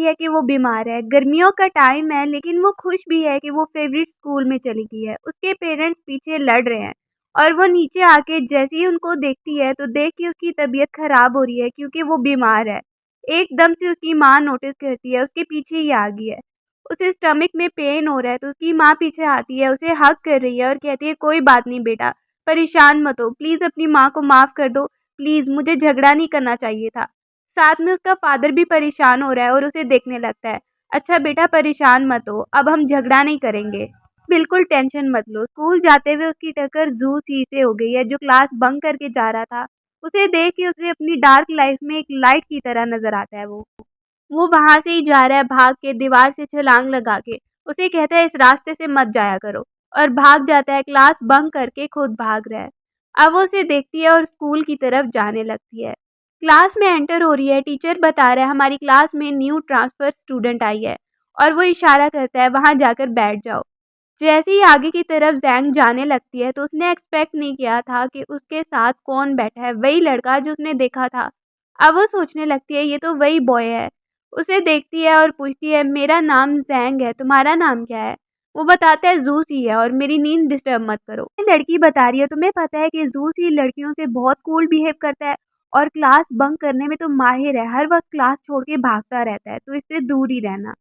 कहती है कि वो बीमार है। गर्मियों का टाइम है लेकिन वो खुश भी है कि वो फेवरेट स्कूल में चली गई है। उसके पेरेंट्स पीछे लड़ रहे हैं और वो नीचे आके जैसे ही उनको देखती है तो देख के उसकी तबीयत खराब हो रही है क्योंकि वो बीमार है। एकदम से उसकी माँ नोटिस करती है, उसके पीछे ही आ गई है। उसे स्टमक में पेन हो रहा है तो उसकी माँ पीछे आती है, उसे हग कर रही है और कहती है कोई बात नहीं बेटा, परेशान मत हो, प्लीज़ अपनी माँ को माफ़ कर दो, प्लीज़ मुझे झगड़ा नहीं करना चाहिए था। साथ में उसका फादर भी परेशान हो रहा है और उसे देखने लगता है। अच्छा बेटा परेशान मत हो, अब हम झगड़ा नहीं करेंगे। बिल्कुल टेंशन मत लो। स्कूल जाते हुए उसकी टक्कर जू सी से हो गई है जो क्लास बंक करके जा रहा था। उसे देख के उसे अपनी डार्क लाइफ में एक लाइट की तरह नज़र आता है वो वहाँ से ही जा रहा है भाग के, दीवार से छलांग लगा के। उसे कहता है इस रास्ते से मत जाया करो और भाग जाता है, क्लास बंक करके खुद भाग रहा है। अब वो उसे देखती है और स्कूल की तरफ जाने लगती है। क्लास में एंटर हो रही है, टीचर बता रहा है हमारी क्लास में न्यू ट्रांसफ़र स्टूडेंट आई है और वो इशारा करता है वहाँ जाकर बैठ जाओ। जैसे ही आगे की तरफ ज़ैंग जाने लगती है तो उसने एक्सपेक्ट नहीं किया था कि उसके साथ कौन बैठा है, वही लड़का जो उसने देखा था। अब वो सोचने लगती है ये तो वही बॉय है। उसे देखती है और पूछती है मेरा नाम ज़ैंग है, तुम्हारा नाम क्या है? वो बताता है ज़ूसी है और मेरी नींद डिस्टर्ब मत करो। ये लड़की बता रही है तुम्हें पता है कि ज़ूसी लड़कियों से बहुत कूल बिहेव करता है और क्लास बंक करने में तो माहिर है, हर वक्त क्लास छोड़ के भागता रहता है, तो इससे दूर ही रहना।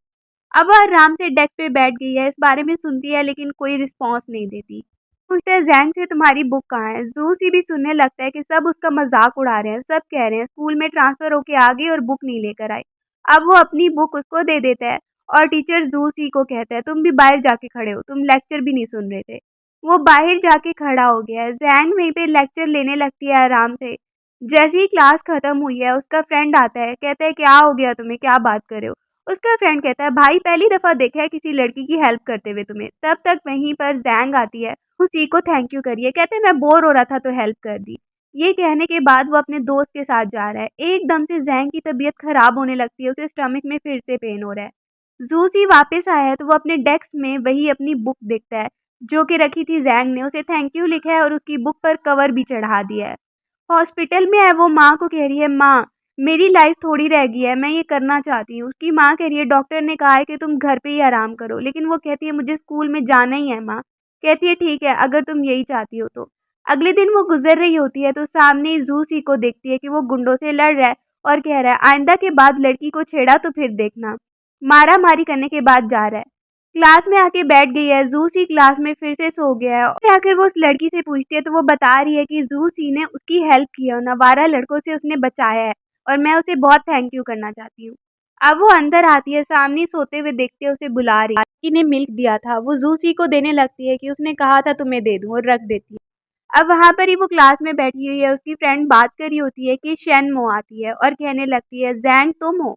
अब वह आराम से डेस्क पे बैठ गई है, इस बारे में सुनती है लेकिन कोई रिस्पॉन्स नहीं देती। पूछता है ज़ैंग से तुम्हारी बुक कहाँ है? ज़ूसी भी सुनने लगता है कि सब उसका मजाक उड़ा रहे हैं, सब कह रहे हैं स्कूल में ट्रांसफ़र होके आ गई और बुक नहीं लेकर आई। अब वो अपनी बुक उसको दे देता है और टीचर ज़ूसी को कहता है तुम भी बाहर जाके खड़े हो, तुम लेक्चर भी नहीं सुन रहे थे। वो बाहर जाके खड़ा हो गया है। ज़ैंग वहीं पे लेक्चर लेने लगती है आराम से। जैसे ही क्लास खत्म हुई है उसका फ्रेंड आता है, कहता है क्या हो गया तुम्हें, क्या बात कर रहे हो? उसका फ्रेंड कहता है भाई पहली दफ़ा देखा है किसी लड़की की हेल्प करते हुए तुम्हें। तब तक वहीं पर ज़ैंग आती है, उसी को थैंक यू करिए, कहते हैं मैं बोर हो रहा था तो हेल्प कर दी। ये कहने के बाद वो अपने दोस्त के साथ जा रहा है। एकदम से ज़ैंग की तबीयत खराब होने लगती है, उसे स्टमक में फिर से पेन हो रहा है। ज़ूसी वापस आया है तो वो अपने डेस्क में वही अपनी बुक देखता है जो कि रखी थी ज़ैंग ने। उसे थैंक यू लिखा है और उसकी बुक पर कवर भी चढ़ा दिया है। हॉस्पिटल में है वो माँ को कह रही है माँ मेरी लाइफ थोड़ी रह गई है, मैं ये करना चाहती हूँ। उसकी माँ कह रही है डॉक्टर ने कहा है कि तुम घर पे ही आराम करो, लेकिन वो कहती है मुझे स्कूल में जाना ही है माँ। कहती है ठीक है अगर तुम यही चाहती हो तो। अगले दिन वो गुजर रही होती है तो सामने ज़ूसी को देखती है कि वो गुंडों से लड़ रहा है और कह रहा है आइंदा के बाद लड़की को छेड़ा तो फिर देखना। मारा मारी करने के बाद जा रहा है। क्लास में आके बैठ गई है, ज़ूसी क्लास में फिर से सो गया है और आकर वो उस लड़की से पूछती है तो वो बता रही है कि ज़ूसी ने उसकी हेल्प की है और नवारा लड़कों से उसने बचाया है और मैं उसे बहुत थैंक यू करना चाहती हूँ। अब वो अंदर आती है, सामने सोते हुए देखते उसे बुला रही है। लड़की ने मिल्क दिया था, वो ज़ूसी को देने लगती है कि उसने कहा था तुम्हें दे दूँ और रख देती है। अब वहाँ पर ही वो क्लास में बैठी हुई है, उसकी फ्रेंड बात कर रही होती है कि शेनमो आती है और कहने लगती है ज़ैंग तुम हो,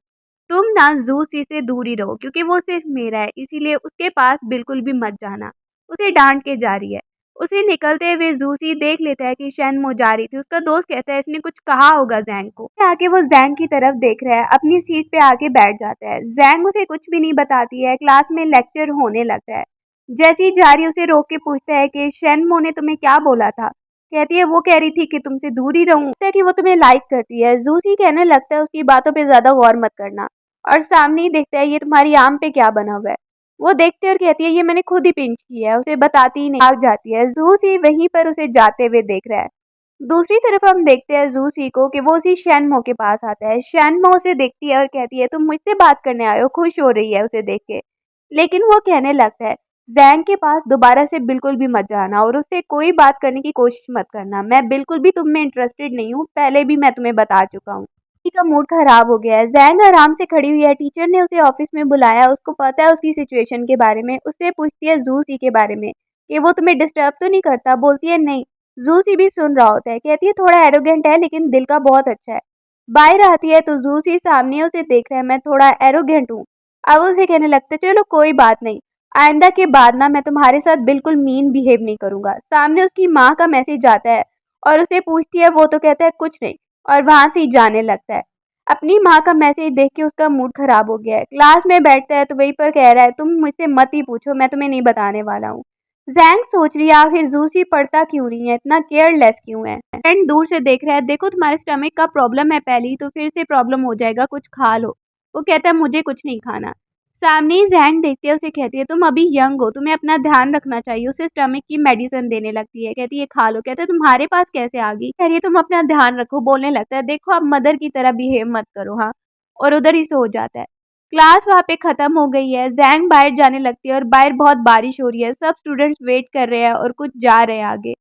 तुम ना ज़ूसी से दूर ही रहो क्योंकि वो सिर्फ मेरा है, इसीलिए उसके पास बिल्कुल भी मत जाना। उसे डांट के जा रही है। उसे निकलते हुए ज़ूसी देख लेता है कि शेनमो जा रही थी। उसका दोस्त कहता है इसने कुछ कहा होगा ज़ैंग को। आके वो ज़ैंग की तरफ देख रहा है, अपनी सीट पे आके बैठ जाता है। ज़ैंग उसे कुछ भी नहीं बताती है, क्लास में लेक्चर होने लगता है। जैसे ही जा रही उसे रोक के पूछता है कि शेनमो ने तुम्हें क्या बोला था? कहती है वो कह रही थी कि तुमसे दूर ही रहूं, कहता है कि वो तुम्हें लाइक करती है। ज़ूसी कहने लगता है उसकी बातों पे ज़्यादा गौर मत करना और सामने ही देखता है ये तुम्हारी आम पे क्या बना हुआ है। वो देखती है और कहती है ये मैंने खुद ही पिंच किया है, उसे बताती ही नहीं, भाग जाती है। ज़ूसी वहीं पर उसे जाते हुए देख रहा है। दूसरी तरफ हम देखते हैं ज़ूसी को कि वो उसी शेनमो के पास आता है। शेनमो उसे देखती है और कहती है तुम मुझसे बात करने आए हो, खुश हो रही है उसे देख के। लेकिन वो कहने लगता है ज़ैंग के पास दोबारा से बिल्कुल भी मत जाना और उससे कोई बात करने की कोशिश मत करना। मैं बिल्कुल भी तुम में इंटरेस्टेड नहीं हूँ, पहले भी मैं तुम्हें बता चुका हूँ। किसी का मूड खराब हो गया है। ज़ैंग आराम से खड़ी हुई है, टीचर ने उसे ऑफिस में बुलाया, उसको पता है उसकी सिचुएशन के बारे में। उससे पूछती है ज़ूसी के बारे में कि वो तुम्हें डिस्टर्ब तो नहीं करता? बोलती है नहीं। ज़ूसी भी सुन रहा होता है, कहती है थोड़ा एरोगेंट है लेकिन दिल का बहुत अच्छा है। बाहर आती है तो ज़ूसी सामने उसे देख रहा है, मैं थोड़ा एरोगेंट हूँ। अब उसे कहने लगता है चलो कोई बात नहीं, आइंदा के बाद ना मैं तुम्हारे साथ बिल्कुल मीन बिहेव नहीं करूंगा। सामने उसकी माँ का मैसेज आता है और उसे पूछती है, वो तो कहता है कुछ नहीं और वहां से ही जाने लगता है। अपनी माँ का मैसेज देख के उसका मूड खराब हो गया है। क्लास में बैठता है तो वहीं पर कह रहा है तुम मुझसे मत ही पूछो, मैं तुम्हें नहीं बताने वाला हूँ। जैंग सोच रही है आखिर ज़ूसी पढ़ता क्यों नहीं है, इतना केयरलेस क्यों है। फ्रेंड दूर से देख रहा है, देखो तुम्हारे स्टमक का प्रॉब्लम है पहले ही, तो फिर से प्रॉब्लम हो जाएगा, कुछ खा लो। वो कहता है मुझे कुछ नहीं खाना। सामने ही ज़ैंग देखती है, उसे कहती है तुम अभी यंग हो, तुम्हें अपना ध्यान रखना चाहिए। उसे स्टमक की मेडिसिन देने लगती है, कहती है खा लो। कहता है तुम्हारे पास कैसे आ गई? कह रही है तुम अपना ध्यान रखो। बोलने लगता है देखो अब मदर की तरह बिहेव मत करो, हाँ। और उधर ही सो जाता है। क्लास वहाँ पे खत्म हो गई है। ज़ैंग बाहर जाने लगती है और बाहर बहुत बारिश हो रही है। सब स्टूडेंट्स वेट कर रहे हैं और कुछ जा रहे हैं आगे।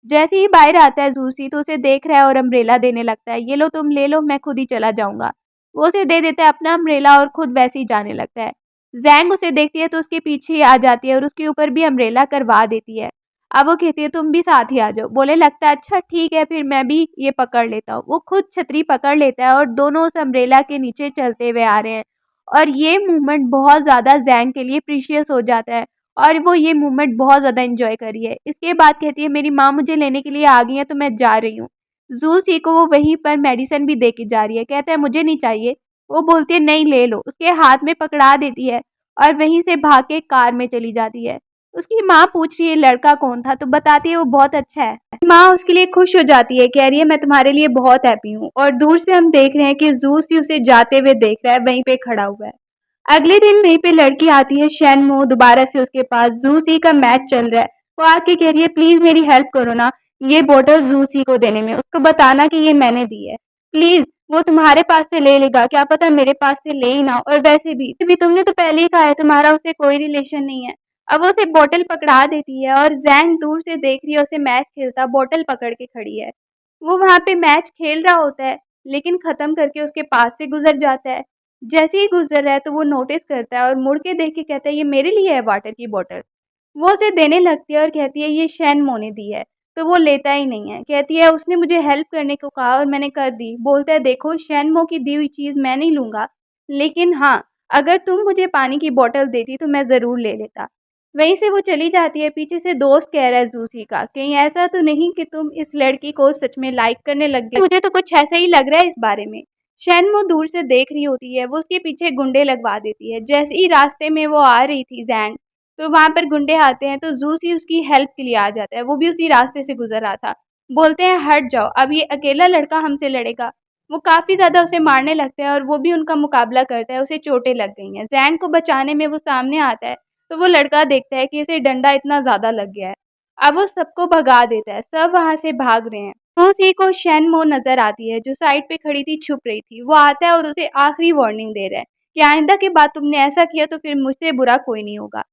जैसे ही बाहर आता है ज़ूसी तो उसे देख रहा है और अम्ब्रेला देने लगता है। ये लो तुम ले लो, मैं खुद ही चला जाऊँगा। वो उसे दे देता है अपना अम्ब्रेला और खुद वैसे ही जाने लगता है। ज़ैंग उसे देखती है तो उसके पीछे ही आ जाती है और उसके ऊपर भी अम्ब्रेला करवा देती है। अब वो कहती है तुम भी साथ ही आ जाओ। बोलने लगता है अच्छा ठीक है फिर मैं भी ये पकड़ लेता हूँ। वो खुद छतरी पकड़ लेता है और दोनों उस अम्ब्रेला के नीचे चलते हुए आ रहे हैं। और ये मोमेंट बहुत ज़्यादा ज़ैंग के लिए प्रीशियस हो जाता है और वो ये मोमेंट बहुत ज़्यादा एंजॉय कर रही है। इसके बाद कहती है मेरी माँ मुझे लेने के लिए आ गई है तो मैं जा रही हूँ। ज़ूसी को वो वहीं पर मेडिसिन भी दे के जा रही है। कहता है मुझे नहीं चाहिए। वो बोलती है नहीं ले लो। उसके हाथ में पकड़ा देती है और वहीं से भाग के कार में चली जाती है। उसकी माँ पूछ रही है लड़का कौन था तो बताती है वो बहुत अच्छा है। माँ उसके लिए खुश हो जाती है, कह रही है मैं तुम्हारे लिए बहुत हैप्पी हूँ। और दूर से हम देख रहे हैं कि ज़ूसी उसे जाते हुए देख रहा है, वहीं पे खड़ा हुआ है। अगले दिन वहीं पे लड़की आती है शेनमो दोबारा से उसके पास। ज़ूसी का मैच चल रहा है। वो आके कह रही है प्लीज मेरी हेल्प करो ना, ये बोतल ज़ूसी को देने में। उसको बताना कि ये मैंने दी है। प्लीज वो तुम्हारे पास से ले लेगा, क्या पता मेरे पास से ले ही ना। और वैसे भी तुमने तो पहले ही कहा है तुम्हारा उससे कोई रिलेशन नहीं है। अब वो उसे बोतल पकड़ा देती है और ज़ैंग दूर से देख रही है उसे मैच खेलता, बोतल पकड़ के खड़ी है। वो वहाँ पे मैच खेल रहा होता है लेकिन ख़त्म करके उसके पास से गुज़र जाता है। जैसे ही गुज़र रहा है तो वो नोटिस करता है और मुड़ के देख के कहता है ये मेरे लिए है वाटर की बोतल। वो उसे देने लगती है और कहती है ये शेनमो ने दी है। तो वो लेता ही नहीं है। कहती है उसने मुझे हेल्प करने को कहा और मैंने कर दी। बोलता है देखो शेनमो की दी हुई चीज़ मैं नहीं लूँगा, लेकिन हाँ, अगर तुम मुझे पानी की बोतल देती तो मैं ज़रूर ले लेता। वहीं से वो चली जाती है। पीछे से दोस्त कह रहा है ज़ूसी का, कहीं ऐसा तो नहीं कि तुम इस लड़की को सच में लाइक करने लग गए? मुझे तो कुछ ऐसा ही लग रहा है इस बारे में। शेनमो दूर से देख रही होती है, वो उसके पीछे गुंडे लगवा देती है। जैसे ही रास्ते में वो आ रही थी ज़ैंग, तो वहाँ पर गुंडे आते हैं तो ज़ूसी उसकी हेल्प के लिए आ जाता है। वो भी उसी रास्ते से गुज़र रहा था। बोलते हैं हट जाओ, अब ये अकेला लड़का हमसे लड़ेगा। वो काफ़ी ज़्यादा उसे मारने लगते हैं और वो भी उनका मुकाबला करता है, उसे चोटें लग गई हैं। ज़ैंग को बचाने में वो सामने आता है, तो वो लड़का देखता है कि इसे डंडा इतना ज़्यादा लग गया है। अब वो सबको भगा देता है, सब वहाँ से भाग रहे हैं। उसी को शेनमो नज़र आती है जो साइड पे खड़ी थी, छुप रही थी। वो आता है और उसे आखिरी वार्निंग दे रहा है कि आइंदा के बाद तुमने ऐसा किया तो फिर मुझसे बुरा कोई नहीं होगा।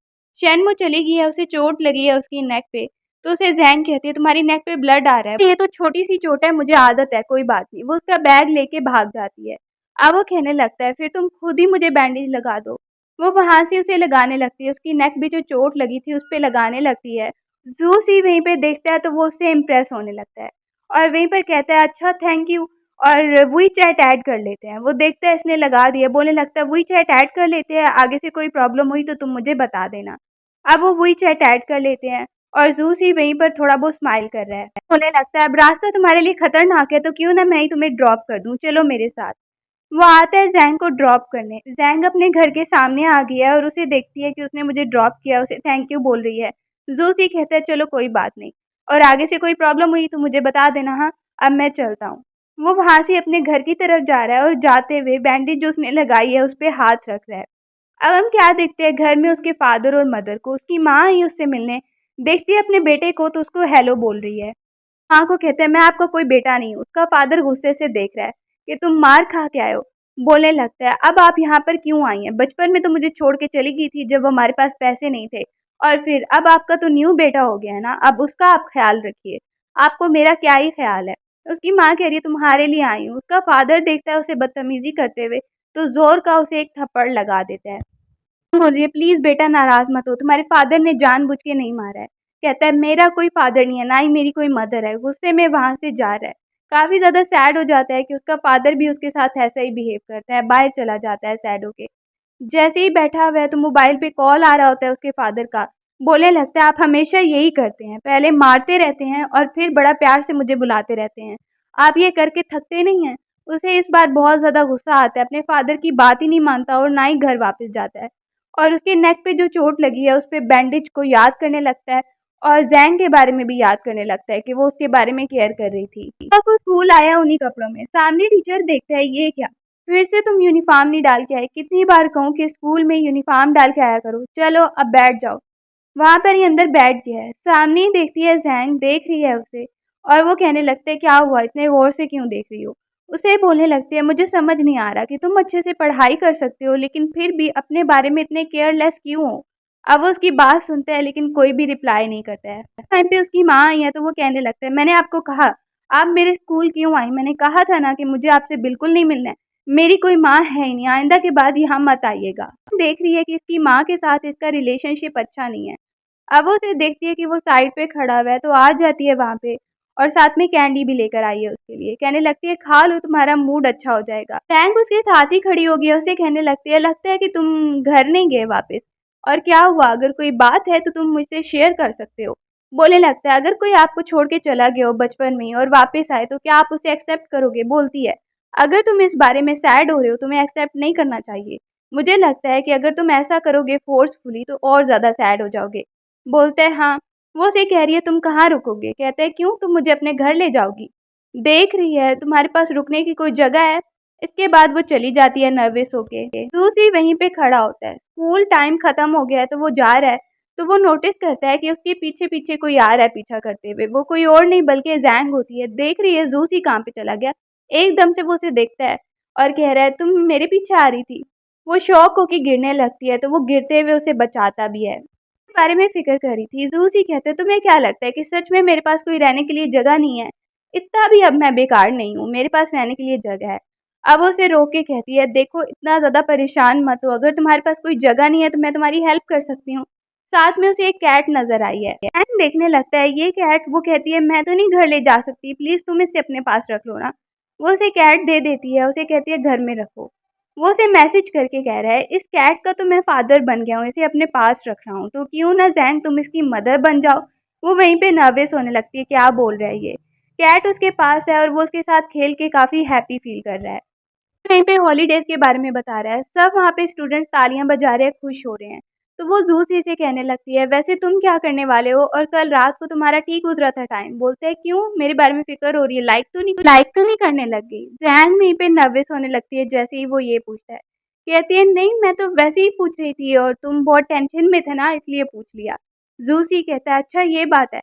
शेनमो चली गई है, उसे चोट लगी है उसकी नेक पे। तो उसे ज़ैंग कहती है तुम्हारी नेक पे ब्लड आ रहा है। ये तो छोटी सी चोट है, मुझे आदत है, कोई बात नहीं। वो उसका बैग लेके भाग जाती है। अब वो कहने लगता है फिर तुम खुद ही मुझे बैंडेज लगा दो। वो वहाँ से उसे लगाने लगती है, उसकी नेक भी जो चोट लगी थी उस पे लगाने लगती है। ज़ूसी वहीं पे देखता है तो वो उससे इम्प्रेस होने लगता है और वहीं पर कहता है अच्छा थैंक यू, और वही चैट ऐड कर लेते हैं। वो देखता है इसने लगा दिया, बोलने लगता है वही चैट ऐड कर लेते हैं, आगे से कोई प्रॉब्लम हुई तो तुम मुझे बता देना। अब वो वही चैट ऐड कर लेते हैं और ज़ूसी वहीं पर थोड़ा बहुत स्माइल कर रहा है। बोलने लगता है अब रास्ता तुम्हारे लिए खतरनाक है तो क्यों ना मैं ही तुम्हें ड्रॉप कर दूँ, चलो मेरे साथ। वो आता है ज़ैंग को ड्रॉप करने। ज़ैंग अपने घर के सामने आ गई है और उसे देखती है कि उसने मुझे ड्रॉप किया, उसे थैंक यू बोल रही है। ज़ूसी कहता है चलो कोई बात नहीं, और आगे से कोई प्रॉब्लम हुई तो मुझे बता देना, हाँ, अब मैं चलता हूँ। वो वहाँ से अपने घर की तरफ जा रहा है और जाते हुए बैंडेज जो उसने लगाई है उस पे हाथ रख रहा है। अब हम क्या देखते हैं घर में उसके फादर और मदर को। उसकी माँ आई उससे मिलने, देखती है अपने बेटे को तो उसको हेलो बोल रही है। माँ को कहते हैं मैं आपका कोई बेटा नहीं हूँ। उसका फादर गुस्से से देख रहा है कि तुम मार खा के आए हो। बोलने लगता है अब आप यहाँ पर क्यों आई हैं? बचपन में तो मुझे छोड़ के चली गई थी जब हमारे पास पैसे नहीं थे, और फिर अब आपका तो न्यू बेटा हो गया है ना, अब उसका आप ख्याल रखिए, आपको मेरा क्या ही ख्याल है। उसकी माँ कह रही है तुम्हारे लिए आई हूँ। उसका फादर देखता है उसे बदतमीजी करते हुए तो जोर का उसे एक थप्पड़ लगा देता है। बोल रही है प्लीज बेटा नाराज मत हो, तुम्हारे फादर ने जानबूझ के नहीं मारा है। कहता है मेरा कोई फादर नहीं है, ना ही मेरी कोई मदर है। गुस्से में वहां से जा रहा है। काफी ज्यादा सैड हो जाता है कि उसका फादर भी उसके साथ ऐसा ही बिहेव करता है। बाहर चला जाता है सैड होके। जैसे ही बैठा हुआ है तो मोबाइल पे कॉल आ रहा होता है उसके फादर का। बोलने लगता है आप हमेशा यही करते हैं, पहले मारते रहते हैं और फिर बड़ा प्यार से मुझे बुलाते रहते हैं, आप ये करके थकते नहीं हैं। उसे इस बार बहुत ज़्यादा गुस्सा आता है, अपने फादर की बात ही नहीं मानता और ना ही घर वापस जाता है। और उसके नेक पे जो चोट लगी है उस पे बैंडेज को याद करने लगता है और ज़ैंग के बारे में भी याद करने लगता है कि वो उसके बारे में केयर कर रही थी। तब वो स्कूल आया उन्हीं कपड़ों में। सामने टीचर देखता है ये क्या, फिर से तुम यूनिफॉर्म नहीं डाल के आए, कितनी बार कहूँ कि स्कूल में यूनिफॉर्म डाल के आया करो, चलो अब बैठ जाओ। वहाँ पर ये अंदर बैठ गया है, सामने ही देखती है जैंग देख रही है उसे, और वो कहने लगते हैं क्या हुआ, इतने गौर से क्यों देख रही हो। उसे बोलने लगती है मुझे समझ नहीं आ रहा कि तुम अच्छे से पढ़ाई कर सकते हो लेकिन फिर भी अपने बारे में इतने केयरलेस क्यों हो। अब वो उसकी बात सुनते हैं लेकिन कोई भी रिप्लाई नहीं करता है। टाइम पे उसकी माँ आई है तो वो कहने लगता है मैंने आपको कहा आप मेरे स्कूल क्यों आई, मैंने कहा था ना कि मुझे आपसे बिल्कुल नहीं मिलना है। मेरी कोई माँ है ही नहीं, आइंदा के बाद यहाँ मत आइएगा। देख रही है कि इसकी माँ के साथ इसका रिलेशनशिप अच्छा नहीं है। अब वो उसे देखती है कि वो साइड पे खड़ा हुआ है तो आ जाती है वहाँ पे, और साथ में कैंडी भी लेकर आई है उसके लिए। कहने लगती है खा लो, तुम्हारा मूड अच्छा हो जाएगा। टैंक उसके साथ ही खड़ी होगी, उसे कहने लगती है लगता है कि तुम घर नहीं गए वापस, और क्या हुआ, अगर कोई बात है तो तुम मुझसे शेयर कर सकते हो। बोलने लगता है अगर कोई आपको छोड़ के चला गया हो बचपन में ही और वापस आए तो क्या आप उसे एक्सेप्ट करोगे। बोलती है अगर तुम इस बारे में सैड हो रहे हो तुम्हें एक्सेप्ट नहीं करना चाहिए। मुझे लगता है कि अगर तुम ऐसा करोगे फोर्सफुली तो और ज़्यादा सैड हो जाओगे। बोलता है हाँ। वो उसे कह रही है तुम कहाँ रुकोगे। कहता है क्यों, तुम मुझे अपने घर ले जाओगी। देख रही है तुम्हारे पास रुकने की कोई जगह है। इसके बाद वो चली जाती है नर्वस होके। दूसरी वहीं पे खड़ा होता है, स्कूल टाइम खत्म हो गया है तो वो जा रहा है। तो वो नोटिस करता है कि उसके पीछे पीछे कोई आ रहा है पीछा करते हुए। वो कोई और नहीं बल्कि जैंग होती है। देख रही है जूसी कहाँ पे चला गया। एकदम से वो उसे देखता है और कह रहा है तुम मेरे पीछे आ रही थी। वो शौक होके गिरने लगती है तो वो गिरते हुए उसे बचाता भी है। बारे में फ़िक्र कर रही थी। ज़ूसी कहते तुम्हें क्या लगता है कि सच में मेरे पास कोई रहने के लिए जगह नहीं है? इतना भी अब मैं बेकार नहीं हूँ, मेरे पास रहने के लिए जगह है। अब वो उसे रोक के कहती है देखो इतना ज़्यादा परेशान मत हो, अगर तुम्हारे पास कोई जगह नहीं है तो मैं तुम्हारी हेल्प कर सकती हूँ। साथ में उसे एक कैट नज़र आई है। एंड देखने लगता है ये कैट। वो कहती है मैं तो नहीं घर ले जा सकती, प्लीज़ तुम इसे अपने पास रख लो ना। वो उसे कैट दे देती है, उसे कहती है घर में रखो। वो उसे मैसेज करके कह रहा है इस कैट का तो मैं फादर बन गया हूँ, इसे अपने पास रख रहा हूँ, तो क्यों ना जैंग तुम इसकी मदर बन जाओ। वो वहीं पे नर्वस होने लगती है क्या बोल रहा है ये। कैट उसके पास है और वो उसके साथ खेल के काफ़ी हैप्पी फील कर रहा है। वहीं पे हॉलीडेज़ के बारे में बता रहा है, सब वहाँ पे स्टूडेंट्स तालियां बजा रहे हैं, खुश हो रहे हैं। तो वो जूसी से कहने लगती है वैसे तुम क्या करने वाले हो, और कल रात को तुम्हारा ठीक गुजरा था टाइम। बोलते हैं क्यों, मेरे बारे में फिक्र हो रही है, लाइक तो नहीं करने लग गई। जैंग वहीं पे नर्वस होने लगती है जैसे ही वो ये पूछता है। कहती है नहीं मैं तो वैसे ही पूछ रही थी और तुम बहुत टेंशन में थे ना इसलिए पूछ लिया। जूसी कहता है अच्छा ये बात है।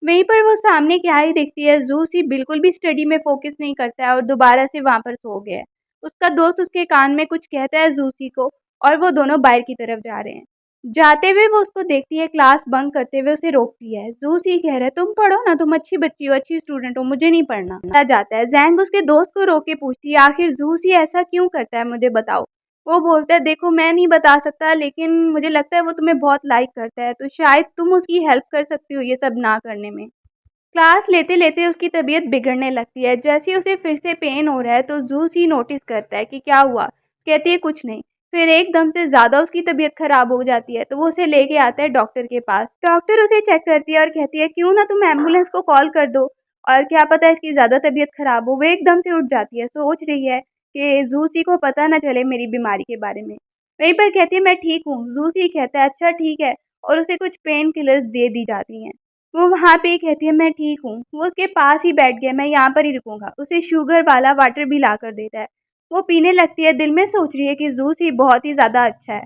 वहीं पर वो सामने क्या ही देखती है, जूसी बिल्कुल भी स्टडी में फोकस नहीं करता है और दोबारा से वहाँ पर सो गया है। उसका दोस्त उसके कान में कुछ कहता है जूसी को, और वो दोनों बाहर की तरफ जा रहे हैं। जाते हुए वो उसको देखती है, क्लास बंक करते हुए उसे रोकती है। जूसी कह रहा है तुम पढ़ो ना, तुम अच्छी बच्ची हो, अच्छी स्टूडेंट हो, मुझे नहीं पढ़ना। जाता है। जैंग उसके दोस्त को रोक के पूछती है आखिर जूसी ऐसा क्यों करता है, मुझे बताओ। वो बोलता है देखो मैं नहीं बता सकता लेकिन मुझे लगता है वो तुम्हें बहुत लाइक करता है, तो शायद तुम उसकी हेल्प कर सकती हो ये सब ना करने में। क्लास लेते लेते उसकी तबीयत बिगड़ने लगती है। जैसे ही उसे फिर से पेन हो रहा है तो जूस ही नोटिस करता है कि क्या हुआ। कहती है कुछ नहीं। फिर एकदम से ज़्यादा उसकी तबीयत खराब हो जाती है तो वो उसे लेके आता है डॉक्टर के पास। डॉक्टर उसे चेक करती है और कहती है क्यों ना तुम एम्बुलेंस को कॉल कर दो, और क्या पता इसकी ज़्यादा तबीयत खराब हो। वो एकदम से उठ जाती है, सोच रही है कि जूसी को पता ना चले मेरी बीमारी के बारे में। वहीं पर कहती है मैं ठीक हूँ। जूसी कहता है अच्छा ठीक है, और उसे कुछ पेन किलर्स दे दी जाती हैं। वो वहाँ पे कहती है मैं ठीक हूँ। वो उसके पास ही बैठ गया, मैं यहाँ पर ही रुकूंगा। उसे शुगर वाला वाटर भी ला कर देता है। वो पीने लगती है, दिल में सोच रही है कि जूस ही बहुत ही ज़्यादा अच्छा है।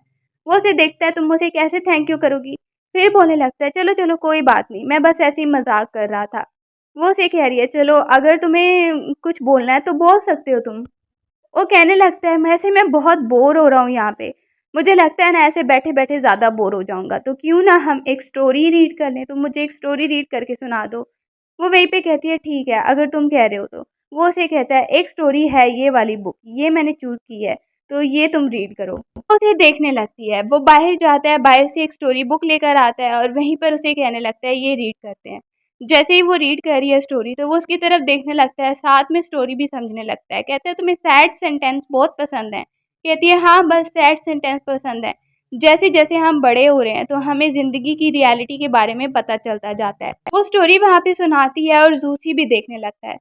वो उसे देखता है तुम मुझे कैसे थैंक यू करोगी। फिर बोलने लगता है चलो चलो कोई बात नहीं, मैं बस ऐसे ही मजाक कर रहा था। वो उसे कह रही है चलो अगर तुम्हें कुछ बोलना है तो बोल सकते हो तुम। वो कहने लगता है मैं बहुत बोर हो रहा हूँ यहाँ पे। मुझे लगता है ना ऐसे बैठे बैठे ज़्यादा बोर हो जाऊँगा, तो क्यों ना हम एक स्टोरी रीड कर लें, तुम मुझे एक स्टोरी रीड करके सुना दो। वो वहीं पे कहती है ठीक है अगर तुम कह रहे हो तो। वो उसे कहता है एक स्टोरी है ये वाली बुक, ये मैंने चूज़ की है, तो ये तुम रीड करो। वो उसे देखने लगती है। वो बाहर जाता है, बाहर से एक स्टोरी बुक लेकर आता है और वहीं पर उसे कहने लगता है ये रीड करते हैं। जैसे ही वो रीड कर रही है स्टोरी तो वो उसकी तरफ देखने लगता है, साथ में स्टोरी भी समझने लगता है। कहता है तुम्हें सैड सेंटेंस बहुत पसंद है। कहती है हाँ बस सैड सेंटेंस पसंद है। जैसे जैसे हम बड़े हो रहे हैं तो हमें ज़िंदगी की रियलिटी के बारे में पता चलता जाता है। वो स्टोरी वहाँ पे सुनाती है और जूसी भी देखने लगता है।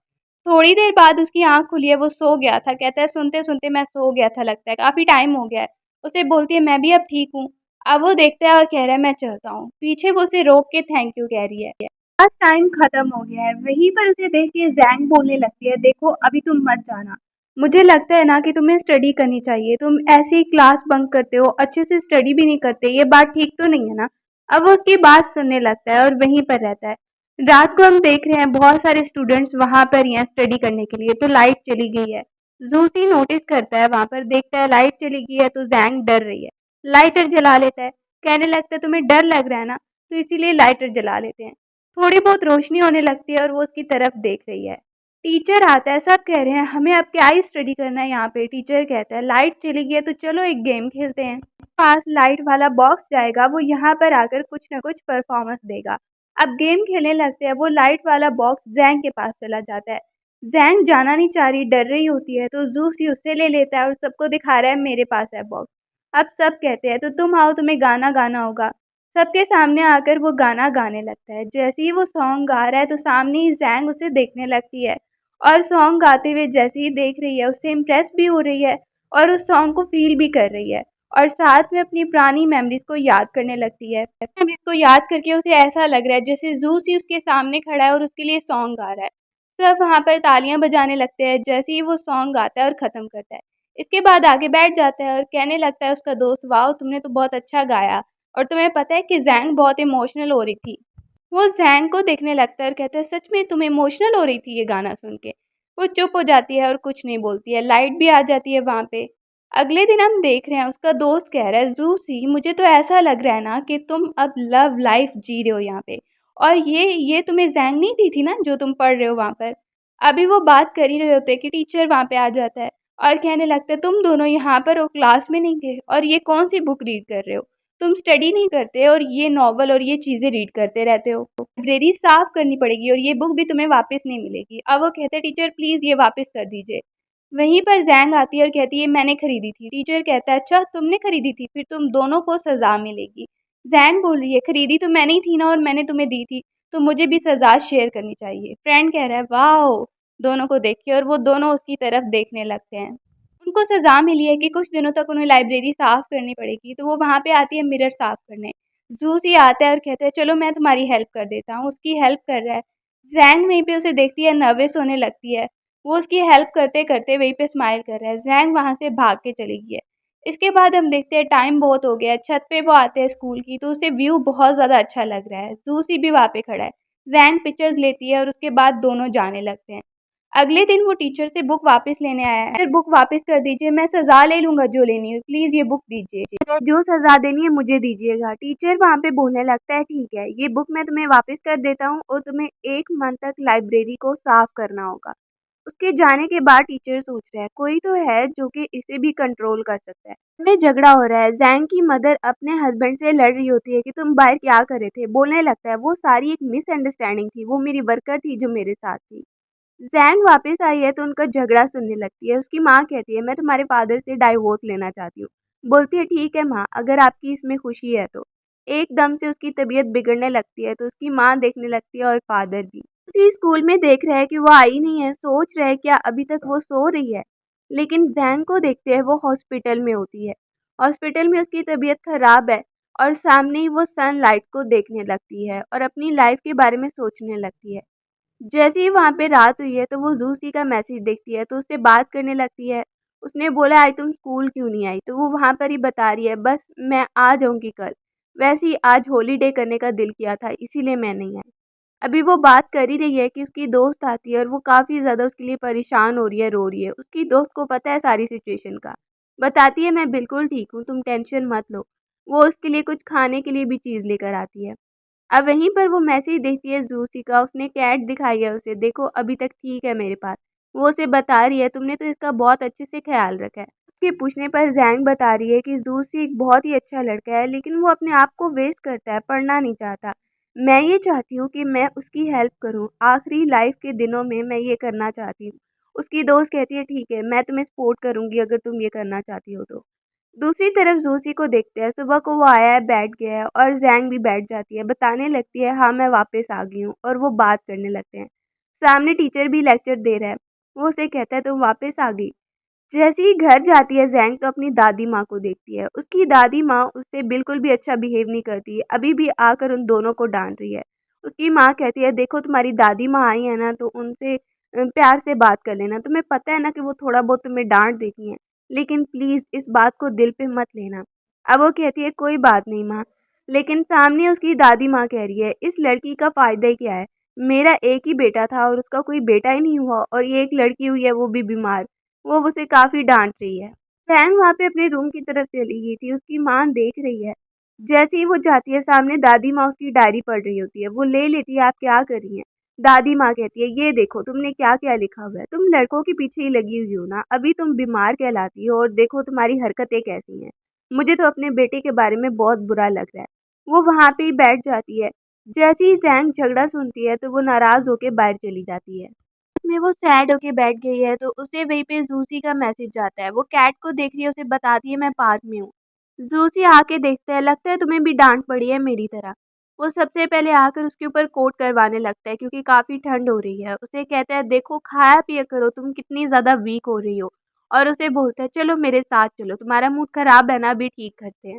थोड़ी देर बाद उसकी आँख खुली है, वो सो गया था। कहता है सुनते सुनते मैं सो गया था, लगता है काफ़ी टाइम हो गया है। उसे बोलती है मैं भी अब ठीक हूँ। अब वो देखता है और कह रहा है मैं चलता हूँ। पीछे वो उसे रोक के थैंक यू कह रही है। बस टाइम खत्म हो गया है। वहीं पर उसे देख के जैंग बोलने लगती है देखो अभी तुम मत जाना, मुझे लगता है ना कि तुम्हें स्टडी करनी चाहिए। तुम ऐसे ही क्लास बंक करते हो, अच्छे से स्टडी भी नहीं करते, ये बात ठीक तो नहीं है ना। अब वो उसकी बात सुनने लगता है और वहीं पर रहता है। रात को हम देख रहे हैं बहुत सारे स्टूडेंट्स वहां पर ही हैं स्टडी करने के लिए, तो लाइट चली गई है। जूसी नोटिस करता है, वहां पर देखता है लाइट चली गई है, तो जैंग डर रही है। लाइटर जला लेता है, कहने लगता है तुम्हें डर लग रहा है ना, तो इसीलिए लाइटर जला लेते हैं। थोड़ी बहुत रोशनी होने लगती है और वो उसकी तरफ देख रही है। टीचर आता है, सब कह रहे हैं हमें अब क्या ही स्टडी करना है यहाँ पे। टीचर कहता है लाइट चली गई है तो चलो एक गेम खेलते हैं। पास लाइट वाला बॉक्स जाएगा, वो यहाँ पर आकर कुछ ना कुछ परफॉर्मेंस देगा। अब गेम खेलने लगते हैं, वो लाइट वाला बॉक्स जैंग के पास चला जाता है। जैंग जाना नहीं चाह रही, डर रही होती है, तो जूस ही उससे ले लेता है और सबको दिखा रहा है मेरे पास है बॉक्स। अब सब कहते हैं तो तुम आओ, तुम्हें गाना गाना होगा। सबके सामने आकर वो गाना गाने लगता है। जैसे ही वो सॉन्ग गा रहा है तो सामने ही जैंग उसे देखने लगती है और सॉन्ग गाते हुए जैसे ही देख रही है उससे इम्प्रेस भी हो रही है और उस सॉन्ग को फील भी कर रही है और साथ में अपनी पुरानी मेमोरीज को याद करने लगती है। मेमोरीज को याद करके उसे ऐसा लग रहा है जैसे जूस ही उसके सामने खड़ा है और उसके लिए सॉन्ग गा रहा है। सब वहाँ पर तालियां बजाने लगते हैं जैसे ही वो सॉन्ग गाता है और ख़त्म करता है। इसके बाद आगे बैठ जाता है और कहने लगता है उसका दोस्त, वाह तुमने तो बहुत अच्छा गाया। और तुम्हें पता है कि जैंग बहुत इमोशनल हो रही थी। वो जैंग को देखने लगता है और कहता है सच में तुम इमोशनल हो रही थी ये गाना सुन के। वो चुप हो जाती है और कुछ नहीं बोलती है। लाइट भी आ जाती है वहाँ पे। अगले दिन हम देख रहे हैं उसका दोस्त कह रहा है जूसी मुझे तो ऐसा लग रहा है ना कि तुम अब लव लाइफ जी रहे हो यहाँ पे। और ये तुम्हें जैंग नहीं दी थी ना जो तुम पढ़ रहे हो वहाँ पर। अभी वो बात कर ही रहे होते कि टीचर वहाँ पे आ जाता है और कहने लगता है तुम दोनों यहाँ पर हो, क्लास में नहीं गए और ये कौन सी बुक रीड कर रहे हो। तुम स्टडी नहीं करते और ये नॉवल और ये चीज़ें रीड करते रहते हो। लाइब्रेरी साफ करनी पड़ेगी और ये बुक भी तुम्हें वापस नहीं मिलेगी। अब वो कहते हैं टीचर प्लीज़ ये वापस कर दीजिए। वहीं पर जैंग आती है और कहती है मैंने खरीदी थी। टीचर कहता है अच्छा तुमने खरीदी थी, फिर तुम दोनों को सज़ा मिलेगी। जैंग बोल रही है खरीदी तो मैंने ही थी ना और मैंने तुम्हें दी थी, तो मुझे भी सज़ा शेयर करनी चाहिए। फ्रेंड कह रहा है वाओ दोनों को देख के, और वो दोनों उसकी तरफ देखने लगते हैं। उनको सज़ा मिली है कि कुछ दिनों तक उन्हें लाइब्रेरी साफ़ करनी पड़ेगी, तो वो वहाँ पे आती है मिरर साफ़ करने। ज़ूसी आता है और कहता है चलो मैं तुम्हारी हेल्प कर देता हूँ, उसकी हेल्प कर रहा है। ज़ैंग वहीं पे उसे देखती है, नर्वस होने लगती है। वो उसकी हेल्प करते-करते वहीं पे स्माइल कर रहा है। ज़ैंग वहाँ से भाग के चली गई है। इसके बाद हम देखते हैं टाइम बहुत हो गया है, छत पे वो आते हैं स्कूल की, तो उसे व्यू बहुत ज़्यादा अच्छा लग रहा है। ज़ूसी भी वहाँ पे खड़ा है। ज़ैंग पिक्चर्स लेती है और उसके बाद दोनों जाने लगते हैं। अगले दिन वो टीचर से बुक वापस लेने आया है। "सर बुक वापस कर दीजिए, मैं सज़ा ले लूँगा जो लेनी है, प्लीज़ ये बुक दीजिए। जो सज़ा देनी है मुझे दीजिएगा।" टीचर वहाँ पे बोलने लगता है ठीक है, ये बुक मैं तुम्हें वापस कर देता हूँ और तुम्हें 1 मंथ तक लाइब्रेरी को साफ करना होगा। उसके जाने के बाद टीचर सोच रहा है कोई तो है जो कि इसे भी कंट्रोल कर सकता है। में झगड़ा हो रहा है। जैंग की मदर अपने हस्बैंड से लड़ रही होती है कि तुम बाहर क्या कर रहे थे। बोलने लगता है वो सारी एक मिसअंडरस्टैंडिंग थी, वो मेरी वर्कर थी जो मेरे साथ थी। जैंग वापस आई है तो उनका झगड़ा सुनने लगती है। उसकी माँ कहती है मैं तुम्हारे फादर से डाइवोर्स लेना चाहती हूँ। बोलती है ठीक है माँ, अगर आपकी इसमें खुशी है तो। एकदम से उसकी तबीयत बिगड़ने लगती है तो उसकी माँ देखने लगती है और फादर भी। उसी स्कूल में देख रहा है कि वो आई नहीं है, सोच रहा है क्या अभी तक वो सो रही है। लेकिन जैंग को देखते हैं वो हॉस्पिटल में होती है। हॉस्पिटल में उसकी तबीयत खराब है और सामने ही वो सनलाइट को देखने लगती है और अपनी लाइफ के बारे में सोचने लगती है। जैसे ही वहाँ पे रात हुई है तो वो ज़ूसी का मैसेज देखती है तो उससे बात करने लगती है। उसने बोला आई तुम स्कूल क्यों नहीं आई? तो वो वहाँ पर ही बता रही है बस मैं आ जाऊँगी कल। वैसे ही आज हॉलीडे करने का दिल किया था इसीलिए मैं नहीं आई। अभी वो बात कर ही रही है कि उसकी दोस्त आती है और वो काफ़ी ज़्यादा उसके लिए परेशान हो रही है, रो रही है। उसकी दोस्त को पता है सारी सिचुएशन का। बताती है मैं बिल्कुल ठीक हूँ, तुम टेंशन मत लो। वो उसके लिए कुछ खाने के लिए भी चीज़ लेकर आती है। अब वहीं पर वो मैसेज देखती है ज़ूसी का, उसने कैट दिखाई है उसे, देखो अभी तक ठीक है मेरे पास। वो उसे बता रही है तुमने तो इसका बहुत अच्छे से ख़्याल रखा है। उसके पूछने पर ज़ैंग बता रही है कि ज़ूसी एक बहुत ही अच्छा लड़का है लेकिन वो अपने आप को वेस्ट करता है, पढ़ना नहीं चाहता। मैं ये चाहती हूँ कि मैं उसकी हेल्प करूँ, आखिरी लाइफ़ के दिनों में मैं ये करना चाहती हूँ। उसकी दोस्त कहती है ठीक है, मैं तुम्हें सपोर्ट करूँगी अगर तुम ये करना चाहती हो तो। दूसरी तरफ ज़ोसी को देखते हैं, सुबह को वो आया है, बैठ गया है और ज़ैंग भी बैठ जाती है, बताने लगती है हाँ मैं वापस आ गई हूँ और वो बात करने लगते हैं। सामने टीचर भी लेक्चर दे रहा है, वो उसे कहता है तुम वापस आ गई। जैसे ही घर जाती है ज़ैंग तो अपनी दादी माँ को देखती है, उसकी दादी माँ उससे बिल्कुल भी अच्छा बिहेव नहीं करती है, अभी भी आकर उन दोनों को डांट रही है। उसकी माँ कहती है देखो तुम्हारी दादी माँ आई है ना तो उनसे प्यार से बात कर लेना। तुम्हें पता है ना कि वो थोड़ा बहुत तुम्हें डाँट देती हैं, लेकिन प्लीज़ इस बात को दिल पे मत लेना। अब वो कहती है कोई बात नहीं माँ, लेकिन सामने उसकी दादी माँ कह रही है इस लड़की का फ़ायदा ही क्या है? मेरा एक ही बेटा था और उसका कोई बेटा ही नहीं हुआ और ये एक लड़की हुई है वो भी बीमार। वो उसे काफ़ी डाँट रही है। फैंग वहाँ पे अपने रूम की तरफ चली गई थी, उसकी माँ देख रही है। जैसे ही वो जाती है सामने दादी माँ उसकी डायरी पढ़ रही होती है, वो ले लेती है आप क्या कर रही हैं? दादी माँ कहती है ये देखो तुमने क्या-क्या लिखा हुआ है, तुम लड़कों के पीछे ही लगी हुई हो ना, अभी तुम बीमार कहलाती हो और देखो तुम्हारी हरकतें कैसी हैं। मुझे तो अपने बेटे के बारे में बहुत बुरा लग रहा है। वो वहाँ पे ही बैठ जाती है। जैसे ही ज़ैंग झगड़ा सुनती है तो वो नाराज़ होके बाहर चली जाती है। में वो सैड होके बैठ गई है तो उसे वहीं पे ज़ूसी का मैसेज आता है। वो कैट को देख रही है, उसे बताती है मैं पार्क में हूँ। ज़ूसी आके देखता है, लगता है तुम्हें भी डाँट पड़ी है मेरी तरह। वो सबसे पहले आकर उसके ऊपर कोट करवाने लगता है क्योंकि काफ़ी ठंड हो रही है। उसे कहता है देखो खाया पिया करो, तुम कितनी ज़्यादा वीक हो रही हो। और उसे बोलता है चलो मेरे साथ चलो, तुम्हारा मूड ख़राब है ना, अभी ठीक करते हैं।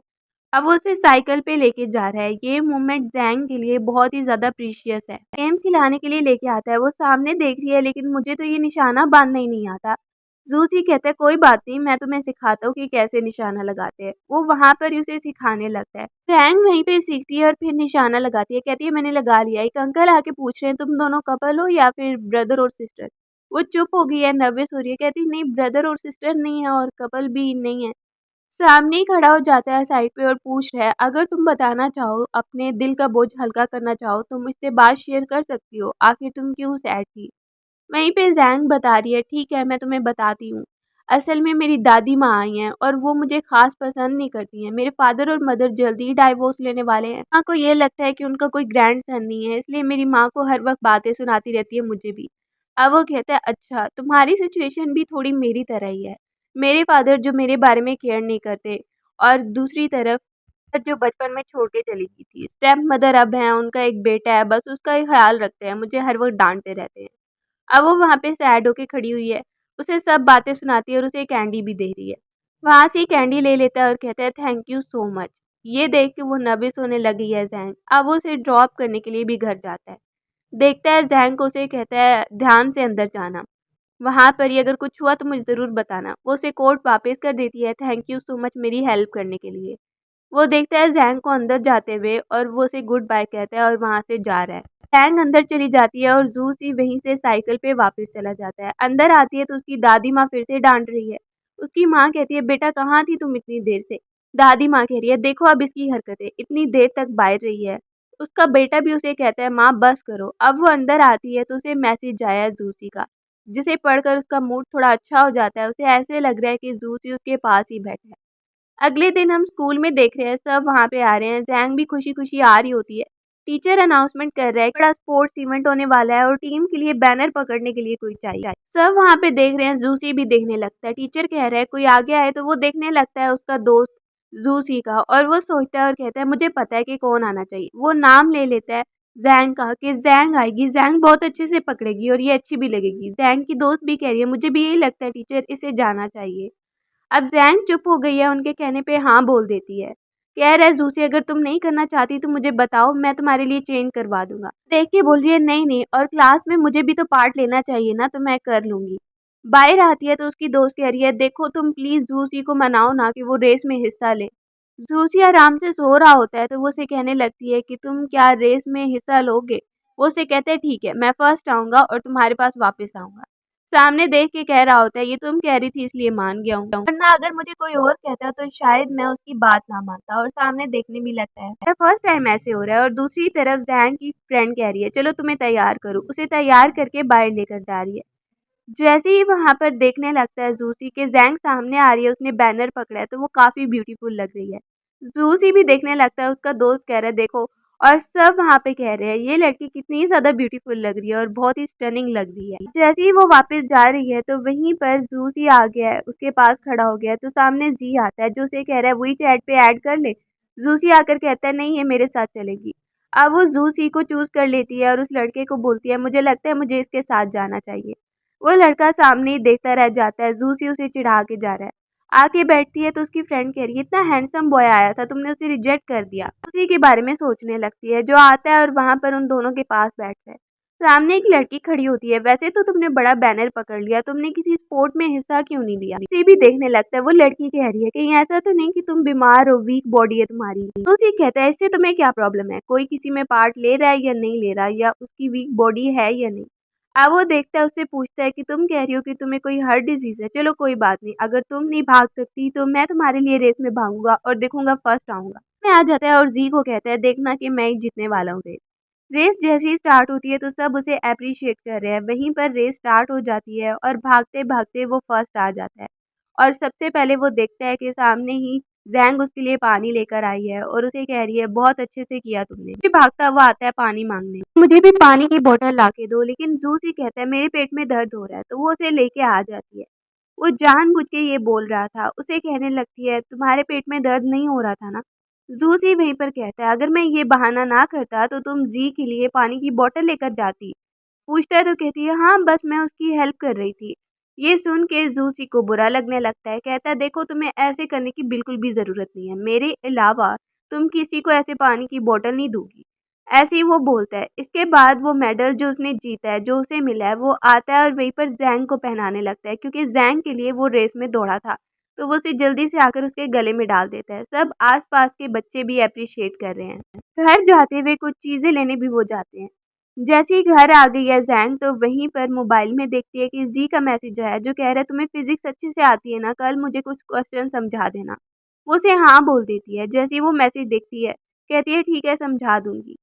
अब वो उसे साइकिल पे लेके जा रहा है। ये मोमेंट ज़ैंग के लिए बहुत ही ज़्यादा प्रीशियस है। गेम खिलाने के लिए लेके आता है, वो सामने देख रही है लेकिन मुझे तो ये निशाना बाँधना ही नहीं आता। ज़ूसी कहता है कोई बात नहीं, मैं तुम्हें सिखाता हूँ कि कैसे निशाना लगाते हैं। वो वहाँ पर ही उसे सिखाने लगता है। ज़ैंग वहीं पे सीखती है और फिर निशाना लगाती है। कहती है मैंने लगा लिया। एक अंकल आके पूछ रहे हैं तुम दोनों कपल हो या फिर ब्रदर और सिस्टर? वो चुप हो गई है, नर्वस हो रही है। कहती नहीं ब्रदर और सिस्टर नहीं है और कपल भी नहीं है। सामने ही खड़ा हो जाता है साइड पे और पूछ रहा है अगर तुम बताना चाहो, अपने दिल का बोझ हल्का करना चाहो तो मुझसे बात शेयर कर सकती हो, आखिर तुम क्यों सैड थी? वहीं पे ज़ैंग बता रही है ठीक है मैं तुम्हें बताती हूँ। असल में मेरी दादी माँ आई हैं और वो मुझे ख़ास पसंद नहीं करती हैं। मेरे फादर और मदर जल्दी ही डाइवोर्स लेने वाले हैं। माँ को ये लगता है कि उनका कोई ग्रैंडसन नहीं है, इसलिए मेरी माँ को हर वक़्त बातें सुनाती रहती है मुझे भी। अब वो कहता है अच्छा तुम्हारी सिचुएशन भी थोड़ी मेरी तरह ही है। मेरे फादर जो मेरे बारे में केयर नहीं करते और दूसरी तरफ जो बचपन में छोड़ के चली गई थी। स्टेप मदर अब हैं, उनका एक बेटा है, बस उसका ही ख़्याल रखते हैं, मुझे हर वक़्त डाँटते रहते हैं। अब वो वहाँ पे सैड होके खड़ी हुई है, उसे सब बातें सुनाती है और उसे कैंडी भी दे रही है। वहाँ से ही कैंडी ले लेता है और कहता है थैंक यू सो मच। ये देख के वो नर्वस होने लगी है ज़ैंग। अब वो उसे ड्रॉप करने के लिए भी घर जाता है। देखता है ज़ैंग को, उसे कहता है ध्यान से अंदर जाना। वहाँ पर ही अगर कुछ हुआ तो मुझे ज़रूर बताना। वो उसे कोट वापस कर देती है, थैंक यू सो मच मेरी हेल्प करने के लिए। वो देखता है ज़ैंग को अंदर जाते हुए और वो उसे गुड बाय कहता है और वहाँ से जा रहा है। ज़ैंग अंदर चली जाती है और ज़ूसी वहीं से साइकिल पे वापस चला जाता है। अंदर आती है तो उसकी दादी माँ फिर से डाँट रही है। उसकी माँ कहती है बेटा कहाँ थी तुम इतनी देर से? दादी माँ कह रही है देखो अब इसकी हरकतें, इतनी देर तक बाहर रही है। उसका बेटा भी उसे कहता है माँ बस करो। अब वो अंदर आती है तो उसे मैसेज आया है ज़ूसी का, जिसे पढ़कर उसका मूड थोड़ा अच्छा हो जाता है। उसे ऐसे लग रहा है कि ज़ूसी उसके पास ही बैठा है। अगले दिन हम स्कूल में देख रहे हैं सब वहाँ पे आ रहे हैं। ज़ैंग भी खुशी-खुशी आ रही होती है। टीचर अनाउंसमेंट कर रहा है बड़ा स्पोर्ट्स इवेंट होने वाला है और टीम के लिए बैनर पकड़ने के लिए कोई चाहिए। सब वहाँ पे देख रहे हैं, ज़ूसी भी देखने लगता है। टीचर कह रहा है कोई आगे आए तो वो देखने लगता है उसका दोस्त ज़ूसी का और वो सोचता है और कहता है मुझे पता है कि कौन आना चाहिए। वो नाम ले लेता है ज़ैंग का कि ज़ैंग आएगी, ज़ैंग बहुत अच्छे से पकड़ेगी और ये अच्छी भी लगेगी। ज़ैंग की दोस्त भी कह रही है मुझे भी यही लगता है टीचर इसे जाना चाहिए। अब ज़ैंग चुप हो गई है, उनके कहने पे हाँ बोल देती है। कह रहा है ज़ूसी अगर तुम नहीं करना चाहती तो मुझे बताओ, मैं तुम्हारे लिए चेंज करवा दूँगा। देख के बोल रही है नहीं और क्लास में मुझे भी तो पार्ट लेना चाहिए ना, तो मैं कर लूँगी। बाहर आती है तो उसकी दोस्त कह रही है देखो तुम प्लीज़ ज़ूसी को मनाओ ना कि वो रेस में हिस्सा ले। ज़ूसी आराम से सो रहा होता है तो वो उसे कहने लगती है कि तुम क्या रेस में हिस्सा लोगे? वो उसे कहता है ठीक है, मैं फर्स्ट आऊँगा और तुम्हारे पास वापस आऊँगा। सामने देख के कह रहा होता है ये तुम कह रही थी इसलिए मान गया हूँ, वरना अगर मुझे कोई और कहता तो शायद मैं उसकी बात ना मानता। और सामने देखने भी लगता है मेरा फर्स्ट टाइम ऐसे हो रहा है। और दूसरी तरफ जैन की फ्रेंड कह रही है चलो तुम्हें तैयार करूँ, उसे तैयार करके बाहर लेकर जा रही है। जैसे ही वहाँ पर देखने लगता है ज़ूसी के ज़ैंग सामने आ रही है, उसने बैनर पकड़ा है तो वो काफ़ी ब्यूटीफुल लग रही है। ज़ूसी भी देखने लगता है, उसका दोस्त कह रहा है देखो, और सब वहाँ पे कह रहे हैं ये लड़की कितनी ज़्यादा ब्यूटीफुल लग रही है और बहुत ही स्टनिंग लग रही है। जैसे ही वो वापस जा रही है तो वहीं पर ज़ूसी आ गया है, उसके पास खड़ा हो गया है तो सामने ज़ी आता है जो उसे कह रहा है वही चैट पे ऐड कर ले। ज़ूसी आकर कहता है नहीं ये मेरे साथ चलेगी। अब वो ज़ूसी को चूज़ कर लेती है और उस लड़के को बोलती है मुझे लगता है मुझे इसके साथ जाना चाहिए। वो लड़का सामने ही देखता रह जाता है, ज़ूसी उसे चिढ़ा के जा रहा है। आके बैठती है तो उसकी फ्रेंड कह रही है इतना हैंडसम बॉय आया था, तुमने उसे रिजेक्ट कर दिया। उसी के बारे में सोचने लगती है, जो आता है और वहाँ पर उन दोनों के पास बैठता है। सामने एक लड़की खड़ी होती है। वैसे तो तुमने बड़ा बैनर पकड़ लिया, तुमने किसी स्पोर्ट में हिस्सा क्यों नहीं लिया? उसे भी देखने लगता है। वो लड़की कह रही है कहीं ऐसा तो नहीं कि तुम बीमार हो, वीक बॉडी है तुम्हारी। तो उसे कहता है इससे तुम्हें क्या प्रॉब्लम है? कोई किसी में पार्ट ले रहा है या नहीं ले रहा, या उसकी वीक बॉडी है या नहीं। अब वो देखता है, उससे पूछता है कि तुम कह रही हो कि तुम्हें कोई हार्ट डिजीज है, चलो कोई बात नहीं, अगर तुम नहीं भाग सकती तो मैं तुम्हारे लिए रेस में भागूंगा और देखूंगा फर्स्ट आऊंगा। मैं आ जाता है और जी को कहता है देखना कि मैं ही जीतने वाला हूँ। रेस जैसे ही स्टार्ट होती है तो सब उसे एप्रिशिएट कर रहे हैं। वहीं पर रेस स्टार्ट हो जाती है और भागते-भागते वो फर्स्ट आ जाता है। और सबसे पहले वो देखता है कि सामने ही ज़ैंग उसके लिए पानी लेकर आई है और उसे कह रही है बहुत अच्छे से किया तुमने। फिर भागता हुआ आता है पानी मांगने, मुझे भी पानी की बोतल ला के दो, लेकिन जूस ही कहता है मेरे पेट में दर्द हो रहा है, तो वो उसे लेके आ जाती है। वो जानबूझ के ये बोल रहा था, उसे कहने लगती है तुम्हारे पेट में दर्द नहीं हो रहा था ना। जूसी वहीं पर कहता है अगर मैं ये बहाना ना करता तो तुम जी के लिए पानी की बोतल लेकर जाती। पूछता है तो कहती है हाँ बस मैं उसकी हेल्प कर रही थी। ये सुन के जूसी को बुरा लगने लगता है। कहता है देखो तुम्हें ऐसे करने की बिल्कुल भी ज़रूरत नहीं है, मेरे अलावा तुम किसी को ऐसे पानी की बोतल नहीं दोगी। ऐसे ही वो बोलता है। इसके बाद वो मेडल जो उसने जीता है, जो उसे मिला है, वो आता है और वहीं पर जैंग को पहनाने लगता है, क्योंकि जैंग के लिए वो रेस में दौड़ा था। तो वो उसे जल्दी से आकर उसके गले में डाल देता है। सब आस-पास के बच्चे भी एप्रिशिएट कर रहे हैं। घर जाते हुए कुछ चीज़ें लेने भी वो जाते हैं। जैसे ही घर आ गई है जैंग, तो वहीं पर मोबाइल में देखती है कि जी का मैसेज आया है जो कह रहा है तुम्हें फिजिक्स अच्छे से आती है ना, कल मुझे कुछ क्वेश्चन समझा देना। वो उसे हाँ बोल देती है। जैसे ही वो मैसेज देखती है, कहती है ठीक है समझा दूंगी।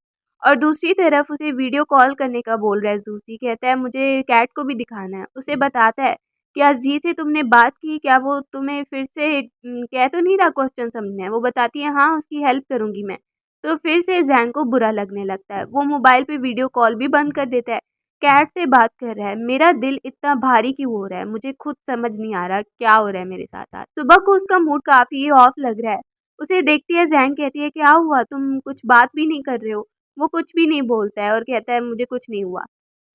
और दूसरी तरफ उसे वीडियो कॉल करने का बोल रहा है जूसी। कहता है मुझे कैट को भी दिखाना है। उसे बताता है क्या जी से तुमने बात की, क्या वो तुम्हें फिर से कह तो नहीं रहा क्वेश्चन समझना है। वो बताती है हाँ उसकी हेल्प करूंगी मैं। तो फिर से जैंग को बुरा लगने लगता है। वो मोबाइल पे वीडियो कॉल भी बंद कर देता है। कैट से बात कर रहा है। मेरा दिल इतना भारी क्यों हो रहा है, मुझे खुद समझ नहीं आ रहा क्या हो रहा है मेरे साथ। आज सुबह को उसका मूड काफी ऑफ लग रहा है। उसे देखती है जैंग, कहती है क्या हुआ, तुम कुछ बात भी नहीं कर रहे हो। वो कुछ भी नहीं बोलता है और कहता है मुझे कुछ नहीं हुआ।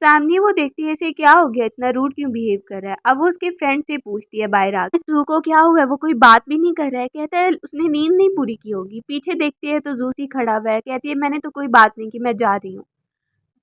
सामने वो देखती है इसे क्या हो गया, इतना रूड क्यों बिहेव कर रहा है। अब वो उसके फ्रेंड से पूछती है बाहर आके जू को क्या हुआ है, वो कोई बात भी नहीं कर रहा है। कहता है उसने नींद नहीं पूरी की होगी। पीछे देखती है तो जूसी खड़ा हुआ है। कहती है मैंने तो कोई बात नहीं की, मैं जा रही हूँ।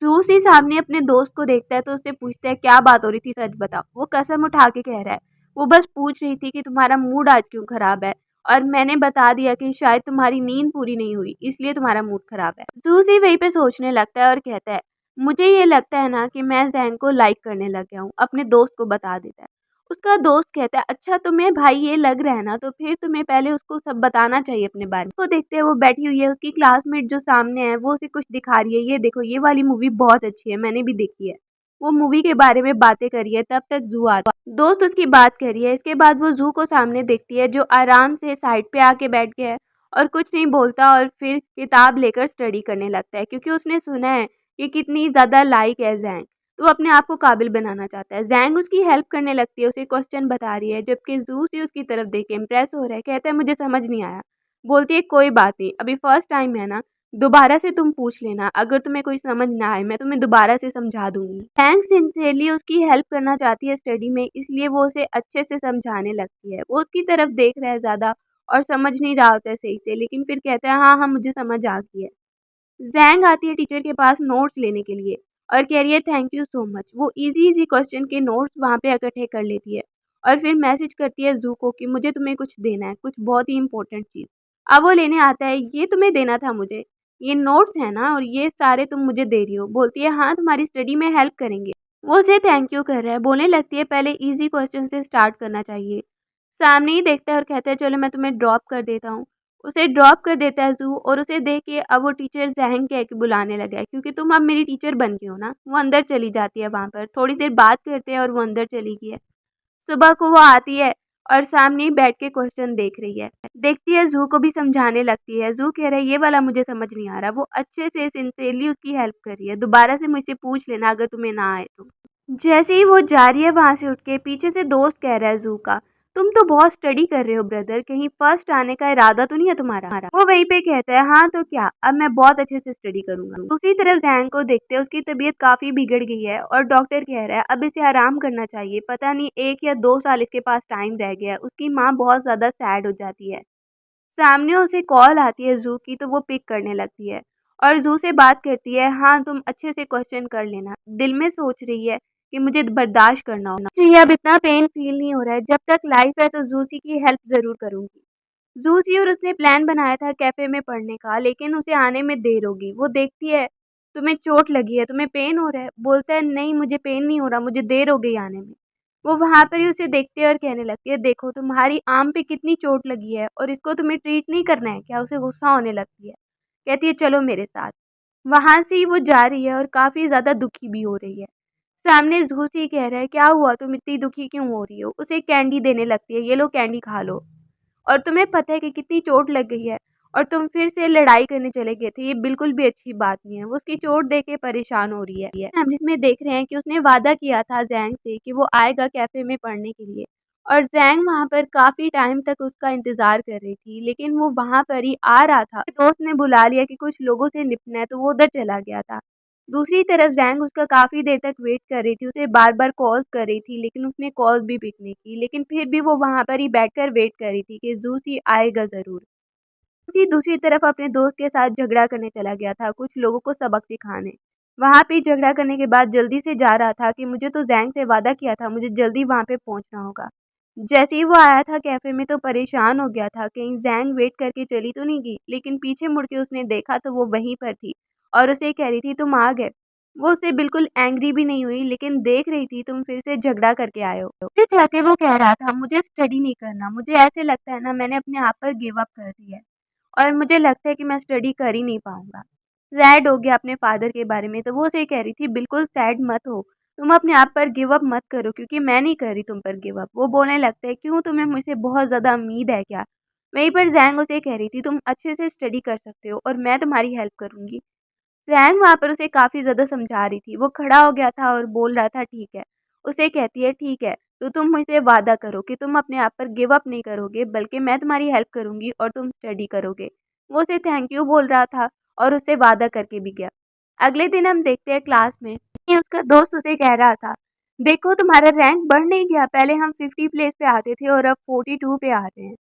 जूसी सामने अपने दोस्त को देखता है तो उससे पूछता है क्या बात हो रही थी, सच बताओ। वो कसम उठा के कह रहा है वो बस पूछ रही थी कि तुम्हारा मूड आज क्यों खराब है, और मैंने बता दिया कि शायद तुम्हारी नींद पूरी नहीं हुई इसलिए तुम्हारा मूड खराब है। जूसी वहीं पे सोचने लगता है और कहता है मुझे ये लगता है ना कि मैं जैंग को लाइक करने लग गया हूँ। अपने दोस्त को बता देता है। उसका दोस्त कहता है अच्छा तुम्हें भाई ये लग रहा है ना, तो फिर तुम्हें पहले उसको सब बताना चाहिए अपने बारे में। उसको देखते हैं वो बैठी हुई है, उसकी क्लासमेट जो सामने है वो उसे कुछ दिखा रही है, ये देखो ये वाली मूवी बहुत अच्छी है, मैंने भी देखी है। वो मूवी के बारे में बातें कर रही है, तब तक जू आता है। दोस्त उसकी बात कर रही है। इसके बाद वो जू को सामने देखती है जो आराम से साइड पे आके बैठ गया है और कुछ नहीं बोलता, और फिर किताब लेकर स्टडी करने लगता है, क्योंकि उसने सुना है कि कितनी ज़्यादा लाइक है जैंग। तो वो अपने आप को काबिल बनाना चाहता है। जैंग उसकी हेल्प करने लगती है, उसे क्वेश्चन बता रही है, जबकि जूसी उसकी तरफ देख के इम्प्रेस हो रहा है। कहता है मुझे समझ नहीं आया। बोलती है कोई बात नहीं, अभी फर्स्ट टाइम है ना, दोबारा से तुम पूछ लेना, अगर तुम्हें कोई समझ ना आए मैं तुम्हें दोबारा से समझा दूंगी। जैंग सिंसियरली उसकी हेल्प करना चाहती है स्टडी में, इसलिए वो उसे अच्छे से समझाने लगती है। वो उसकी तरफ देख रहा है ज़्यादा और समझ नहीं रहा होता है सही से, लेकिन फिर कहता है हाँ हाँ मुझे समझ आ गई है। ज़ैंग आती है टीचर के पास नोट्स लेने के लिए और कह रही है थैंक यू सो मच। वो इजी इजी क्वेश्चन के नोट्स वहाँ पे इकट्ठे कर लेती है और फिर मैसेज करती है जू को कि मुझे तुम्हें कुछ देना है, कुछ बहुत ही इंपॉर्टेंट चीज़। अब वो लेने आता है। ये तुम्हें देना था मुझे, ये नोट्स है ना, और ये सारे तुम मुझे दे रही हो। बोलती है हाँ तुम्हारी स्टडी में हेल्प करेंगे। वो उसे थैंक यू कर रहा है। बोलने लगती है पहले इजी क्वेश्चन से स्टार्ट करना चाहिए। सामने ही देखता है और कहता है चलो मैं तुम्हें ड्रॉप कर देता हूँ। उसे ड्रॉप कर देता है ज़ू, और उसे देख के अब वो टीचर ज़ैंग कह के बुलाने लगा है, क्योंकि तुम अब मेरी टीचर बन गई हो ना। वो अंदर चली जाती है। वहाँ पर थोड़ी देर बात करते हैं और वो अंदर चली गई है। सुबह को वो आती है और सामने ही बैठ के क्वेश्चन देख रही है। देखती है ज़ू को भी समझाने लगती है। ज़ू कह रहा है ये वाला मुझे समझ नहीं आ रहा। वो अच्छे से सिंसियरली उसकी हेल्प कर रही है। दोबारा से मुझसे पूछ लेना अगर तुम्हें ना आए तो। जैसे ही वो जा रही है वहाँ से उठ के, पीछे से दोस्त कह रहा है ज़ू का तुम तो बहुत स्टडी कर रहे हो ब्रदर, कहीं फर्स्ट आने का इरादा तो नहीं है तुम्हारा। वो वहीं पे कहता है हाँ तो क्या, अब मैं बहुत अच्छे से स्टडी करूंगा। दूसरी तरफ जैंग को देखते हैं उसकी तबीयत काफी बिगड़ गई है और डॉक्टर कह रहा है अब इसे आराम करना चाहिए। पता नहीं 1 या 2 साल इसके पास टाइम रह गया है। उसकी माँ बहुत ज्यादा सैड हो जाती है। सामने उसे कॉल आती है जू की, तो वो पिक करने लगती है और जू से बात करती है, हाँ तुम अच्छे से क्वेश्चन कर लेना। दिल में सोच रही है कि मुझे बर्दाश्त करना होना चाहिए, अब इतना पेन फील नहीं हो रहा है, जब तक लाइफ है तो जूसी की हेल्प ज़रूर करूँगी। जूसी और उसने प्लान बनाया था कैफ़े में पढ़ने का, लेकिन उसे आने में देर होगी। वो देखती है, तुम्हें चोट लगी है, तुम्हें पेन हो रहा है? बोलता है, नहीं मुझे पेन नहीं हो रहा, मुझे देर हो गई आने में। वो वहाँ पर ही उसे देखती है और कहने लगती है, देखो तुम्हारी आर्म पे कितनी चोट लगी है और इसको तुम्हें ट्रीट नहीं करना है क्या? उसे गुस्सा होने लगती है। कहती है, चलो मेरे साथ। वहाँ से ही वो जा रही है और काफ़ी ज़्यादा दुखी भी हो रही है। सामने जूसी कह रहा है, क्या हुआ, तुम इतनी दुखी क्यों हो रही हो? उसे कैंडी देने लगती है, ये लो कैंडी खा लो। और तुम्हें पता है कि कितनी चोट लग गई है और तुम फिर से लड़ाई करने चले गए थे, ये बिल्कुल भी अच्छी बात नहीं है। वो उसकी चोट देख के परेशान हो रही है। हम जिसमें देख रहे हैं कि उसने वादा किया था ज़ैंग से कि वो आएगा कैफ़े में पढ़ने के लिए, और ज़ैंग वहाँ पर काफ़ी टाइम तक उसका इंतज़ार कर रही थी, लेकिन वो वहाँ पर ही आ रहा था। दोस्त ने बुला लिया कि कुछ लोगों से निपटना है, तो वो उधर चला गया था। दूसरी तरफ ज़ैंग उसका काफ़ी देर तक वेट कर रही थी, उसे बार-बार कॉल्स कर रही थी, लेकिन उसने कॉल्स भी पिक नहीं की। लेकिन फिर भी वो वहाँ पर ही बैठकर वेट कर रही थी कि ज़ूसी आएगा ज़रूर। ज़ूसी दूसरी तरफ अपने दोस्त के साथ झगड़ा करने चला गया था, कुछ लोगों को सबक सिखाने। वहाँ पे झगड़ा करने के बाद जल्दी से जा रहा था कि मुझे तो ज़ैंग से वादा किया था, मुझे जल्दी वहाँ पे पहुँचना होगा। जैसे ही वो आया था कैफ़े में तो परेशान हो गया था, कहीं ज़ैंग वेट करके चली तो नहीं गई, लेकिन पीछे मुड़ के उसने देखा तो वो वहीं पर थी और उसे कह रही थी, तुम आ गए। वो उससे बिल्कुल एंग्री भी नहीं हुई, लेकिन देख रही थी तुम फिर से झगड़ा करके आए हो। फिर जाके वो कह रहा था, मुझे स्टडी नहीं करना, मुझे ऐसे लगता है ना मैंने अपने आप पर गिव अप कर दिया है और मुझे लगता है कि मैं स्टडी कर ही नहीं पाऊँगा। सैड हो गया अपने फादर के बारे में, तो वो उसे कह रही थी, बिल्कुल सैड मत हो, तुम अपने आप पर गिव अप मत करो क्योंकि मैं नहीं कर रही तुम पर गिव अप। वो बोलने लगता है, क्यों तुम्हें मुझसे बहुत ज़्यादा उम्मीद है क्या? वहीं पर ज़ैंग उसे कह रही थी, तुम अच्छे से स्टडी कर सकते हो और मैं तुम्हारी हेल्प करूँगी। ज़ैंग वहाँ पर उसे काफ़ी ज़्यादा समझा रही थी। वो खड़ा हो गया था और बोल रहा था, ठीक है। उसे कहती है, ठीक है, तो तुम मुझसे वादा करो कि तुम अपने आप पर गिव अप नहीं करोगे, बल्कि मैं तुम्हारी हेल्प करूँगी और तुम स्टडी करोगे। वो उसे थैंक यू बोल रहा था और उससे वादा करके भी गया। अगले दिन हम देखते हैं क्लास में कि उसका दोस्त उसे कह रहा था, देखो तुम्हारा रैंक बढ़ नहीं गया, पहले हम 50 प्लेस पे आते थे और अब 42 पे आ रहे हैं।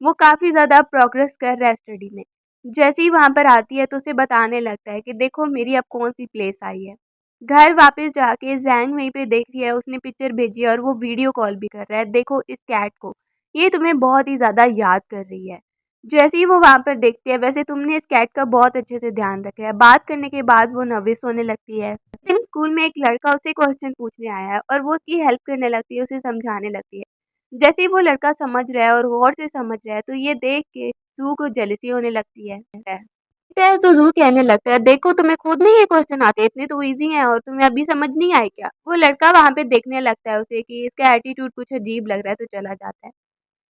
वो काफ़ी ज़्यादा प्रोग्रेस कर रहा है स्टडी में। जैसे ही वहाँ पर आती है तो उसे बताने लगता है कि देखो मेरी अब कौन-सी प्लेस आई है। घर वापस जाके ज़ैंग वहीं पे देख रही है, उसने पिक्चर भेजी है और वो वीडियो कॉल भी कर रहा है, देखो इस कैट को, ये तुम्हें बहुत ही ज़्यादा याद कर रही है। जैसे ही वो वहाँ पर देखती है, वैसे तुमने इस कैट का बहुत अच्छे से ध्यान रखा है। बात करने के बाद वो नर्वस होने लगती है। दिन स्कूल में एक लड़का उससे क्वेश्चन पूछने आया है और वो उसकी हेल्प करने लगती है, उसे समझाने लगती है। जैसे ही वो लड़का समझ रहा है और गौर से समझ रहा है, तो ये देख के ज़ू को जेलसी होने लगती है। तो ज़ू कहने लगता है, देखो तुम्हें खुद नहीं ये क्वेश्चन आते, इतने तो ईज़ी हैं और तुम्हें अभी समझ नहीं आए क्या? वो लड़का वहाँ पे देखने लगता है उसे कि इसका एटीट्यूड कुछ अजीब लग रहा है, तो चला जाता है।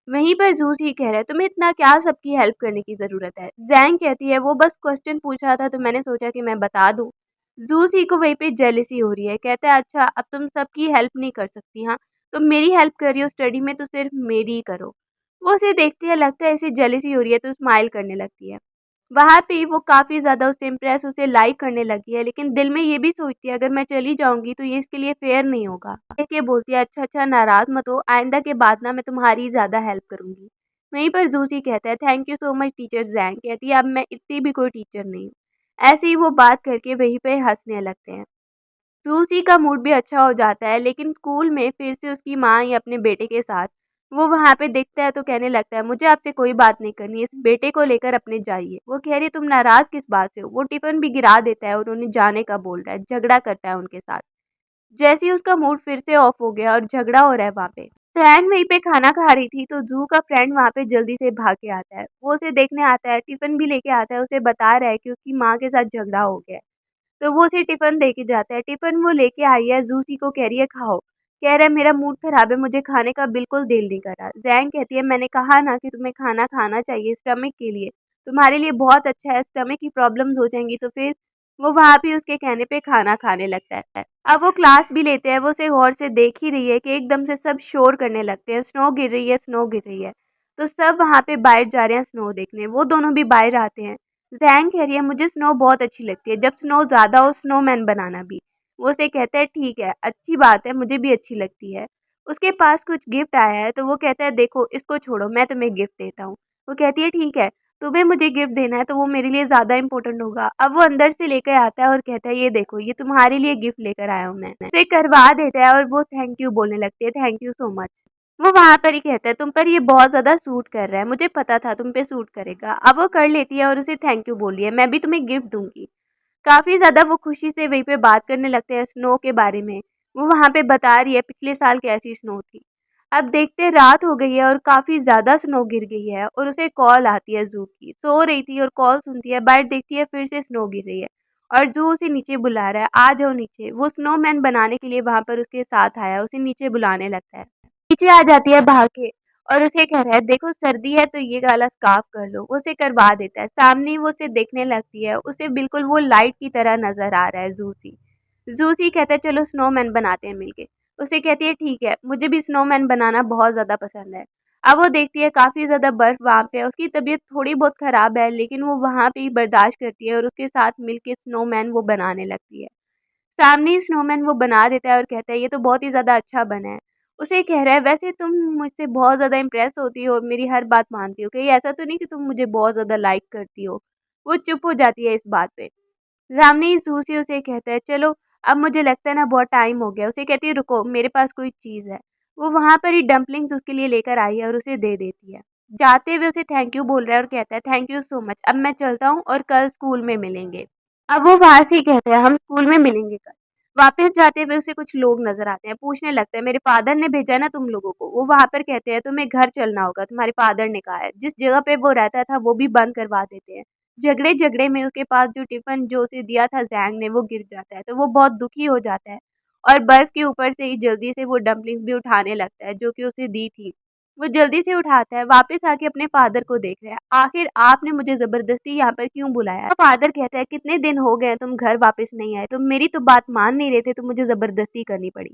वहीं पर ज़ूस ही कह रहा है, तुम्हें इतना क्या सबकी हेल्प करने की ज़रूरत है? ज़ैंग कहती है, वो बस क्वेश्चन पूछ रहा था तो मैंने सोचा कि मैं बता दूँ। ज़ूस ही को वहीं पे जेलसी हो रही है, कहता है, अच्छा अब तुम सबकी हेल्प नहीं कर सकती, हाँ? तुम मेरी हेल्प कर रही हो स्टडी में तो सिर्फ मेरी ही करो। वो उसे देखती है, लगता है इसे जेलसी हो रही है तो स्माइल करने लगती है। वहाँ पे वो काफ़ी ज़्यादा उससे इम्प्रेस, उसे लाइक करने लगी है, लेकिन दिल में ये भी सोचती है अगर मैं चली जाऊँगी तो ये इसके लिए फ़ेयर नहीं होगा। देख के बोलती है, अच्छा अच्छा नाराज़ मत हो, आइंदा के बाद ना मैं तुम्हारी ज़्यादा हेल्प करूँगी। वहीं पर ज़ूसी कहता है, thank you so much teacher Zhang. कहती है, अब मैं इतनी भी कोई टीचर नहीं हूँ। ऐसे ही वो बात करके वहीं पे हँसने लगते हैं। सूजी का मूड भी अच्छा हो जाता है, लेकिन स्कूल में फिर से उसकी माँ या अपने बेटे के साथ वो वहाँ पे दिखता है तो कहने लगता है, मुझे आपसे कोई बात नहीं करनी है, इस बेटे को लेकर अपने जाइए। वो कह रही है, तुम नाराज़ किस बात से हो? वो टिफ़िन भी गिरा देता है और उन्हें जाने का बोल रहा है, झगड़ा करता है उनके साथ। जैसे ही उसका मूड फिर से ऑफ हो गया और झगड़ा हो रहा है वहाँ पे, सैन वहीं पे खाना खा रही थी तो जू का फ्रेंड वहाँ पे जल्दी से भाग के आता है। वो उसे देखने आता है, टिफ़िन भी लेके आता है, उसे बता रहा है कि उसकी माँ के साथ झगड़ा हो गया है। तो वो उसे टिफ़िन दे के जाता है। टिफ़िन वो लेके आई है, ज़ूसी को कह रही है, खाओ। कह रहा है, मेरा मूड ख़राब है, मुझे खाने का बिल्कुल दिल नहीं कर रहा। ज़ैंग कहती है, मैंने कहा ना कि तुम्हें खाना खाना चाहिए स्टमक के लिए, तुम्हारे लिए बहुत अच्छा है, स्टमक की प्रॉब्लम्स हो जाएँगी। तो फिर वो वहाँ भी उसके कहने पे खाना खाने लगता है। अब वो क्लास भी लेते हैं, वो उसे गौर से देख ही रही है कि एकदम से सब शोर करने लगते हैं, स्नो गिर रही है, स्नो गिर रही है। तो सब वहाँ पे बाहर जा रहे हैं स्नो देखने, वो दोनों भी बाहर आते हैं। ज़ैंग कह रही है, मुझे स्नो बहुत अच्छी लगती है, जब स्नो ज़्यादा हो स्नोमैन बनाना भी। वो उसे कहता है, ठीक है, अच्छी बात है, मुझे भी अच्छी लगती है। उसके पास कुछ गिफ्ट आया है तो वो कहता है, देखो इसको छोड़ो, मैं तुम्हें गिफ्ट देता हूँ। वो कहती है, ठीक है, तुम्हें मुझे गिफ्ट देना है तो वो मेरे लिए ज़्यादा इम्पोर्टेंट होगा। अब वो अंदर से लेकर आता है और कहता है ये देखो ये तुम्हारे लिए गिफ्ट लेकर आया हूँ मैं। उसे करवा देता है और वो थैंक यू बोलने लगती है, थैंक यू सो मच। वो वहाँ पर ही कहता है तुम पर ये बहुत ज़्यादा सूट कर रहा है, मुझे पता था तुम पे सूट करेगा। अब वो कर लेती है और उसे थैंक यू बोल रही है, मैं भी तुम्हें गिफ्ट दूँगी। काफ़ी ज़्यादा वो खुशी से वहीं पे बात करने लगते हैं स्नो के बारे में। वो वहाँ पे बता रही है पिछले साल कैसी स्नो थी। अब देखते रात हो गई है और काफ़ी ज़्यादा स्नो गिर गई है और उसे कॉल आती है ज़ू की। सो रही थी और कॉल सुनती है, बाहर देखती है फिर से स्नो गिर रही है और ज़ू उसे नीचे बुला रहा है, आ जाओ नीचे। वो स्नोमैन बनाने के लिए वहाँ पर उसके साथ आया, उसे नीचे बुलाने लगता है। नीचे आ जाती है भाग के और उसे कह रहा है देखो सर्दी है तो ये वाला स्कार्फ कर लो। वो उसे करवा देता है। सामने ही वो उसे देखने लगती है, उसे बिल्कुल वो लाइट की तरह नजर आ रहा है जूसी। जूसी कहता है चलो स्नोमैन बनाते हैं मिलके। उसे कहती है ठीक है, मुझे भी स्नोमैन बनाना बहुत ज़्यादा पसंद है। अब वो देखती है काफ़ी ज़्यादा बर्फ़ वहाँ पे है, उसकी तबीयत थोड़ी बहुत ख़राब है लेकिन वो वहाँ पे ही बर्दाश्त करती है और उसके साथ मिलके स्नोमैन वो बनाने लगती है। सामने ही स्नोमैन वो बना देता है और कहता है ये तो बहुत ही ज़्यादा अच्छा बना है। उसे कह रहा है वैसे तुम मुझसे बहुत ज़्यादा इम्प्रेस होती हो और मेरी हर बात मानती हो, कहीं ऐसा तो नहीं कि तुम मुझे बहुत ज़्यादा लाइक करती हो? वो चुप हो जाती है इस बात पे। सामने ही सूसी उसे कहता है चलो अब मुझे लगता है ना बहुत टाइम हो गया। उसे कहती है रुको मेरे पास कोई चीज़ है। वो वहाँ पर ही डम्पलिंग्स उसके लिए लेकर आई है और उसे दे देती है। जाते हुए उसे थैंक यू बोल रहा है और कहता है थैंक यू सो मच, अब मैं चलता हूँ और कल स्कूल में मिलेंगे। अब वो वहाँ से ही कहता है हम स्कूल में मिलेंगे कल। वापस जाते हुए उसे कुछ लोग नज़र आते हैं, पूछने लगता है मेरे फादर ने भेजा है ना तुम लोगों को। वो वहाँ पर कहते हैं तुम्हें घर चलना होगा, तुम्हारे फादर ने कहा है। जिस जगह पे वो रहता था वो भी बंद करवा देते हैं। झगड़े-झगड़े में उसके पास जो टिफ़िन जो उसे दिया था ज़ैंग ने वो गिर जाता है, तो वो बहुत दुखी हो जाता है और बर्फ़ के ऊपर से ही जल्दी से वो डम्पलिंग्स भी उठाने लगता है जो कि उसे दी थी। वो जल्दी से उठाता है, वापस आके अपने फादर को देख रहा है, आखिर आपने मुझे ज़बरदस्ती यहाँ पर क्यों बुलाया है? तो फादर कहता है कितने दिन हो गए तुम घर वापस नहीं आए, तुम मेरी तो बात मान नहीं रहे थे तो मुझे ज़बरदस्ती करनी पड़ी।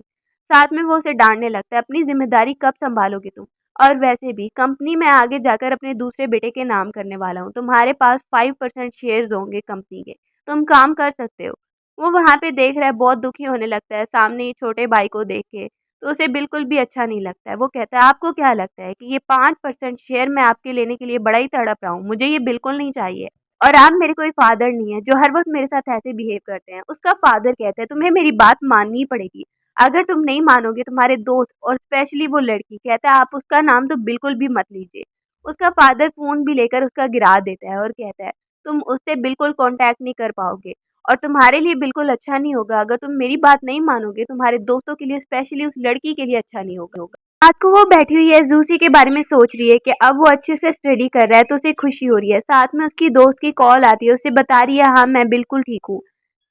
साथ में वो उसे डाँटने लगता है, अपनी ज़िम्मेदारी कब सँभालोगे तुम? और वैसे भी कंपनी में आगे जाकर अपने दूसरे बेटे के नाम करने वाला हूँ। तुम्हारे पास 5% शेयर्स होंगे कंपनी के। तुम काम कर सकते हो। वो वहाँ पे देख रहा है, बहुत दुखी होने लगता है सामने ही छोटे भाई को देख के, तो उसे बिल्कुल भी अच्छा नहीं लगता है। वो कहता है आपको क्या लगता है कि ये 5% शेयर मैं आपके लेने के लिए बड़ा ही तड़प रहा हूँ? मुझे ये बिल्कुल नहीं चाहिए। और आप मेरे कोई फादर नहीं है जो हर वक़्त मेरे साथ ऐसे बिहेव करते हैं। उसका फादर कहता है तुम्हें मेरी बात माननी पड़ेगी। अगर तुम नहीं मानोगे तुम्हारे दोस्त और स्पेशली वो लड़की कहता है आप उसका नाम तो बिल्कुल भी मत लीजिए। उसका फादर फ़ोन भी लेकर उसका गिरा देता है और कहता है तुम उससे बिल्कुल कॉन्टैक्ट नहीं कर पाओगे और तुम्हारे लिए बिल्कुल अच्छा नहीं होगा। अगर तुम मेरी बात नहीं मानोगे तुम्हारे दोस्तों के लिए स्पेशली उस लड़की के लिए अच्छा नहीं होगा। रात को वो बैठी हुई है ज़ूसी के बारे में सोच रही है कि अब वो अच्छे से स्टडी कर रहा है तो उसे खुशी हो रही है। साथ में उसकी दोस्त की कॉल आती है, उसे बता रही है हाँ मैं बिल्कुल ठीक हूँ।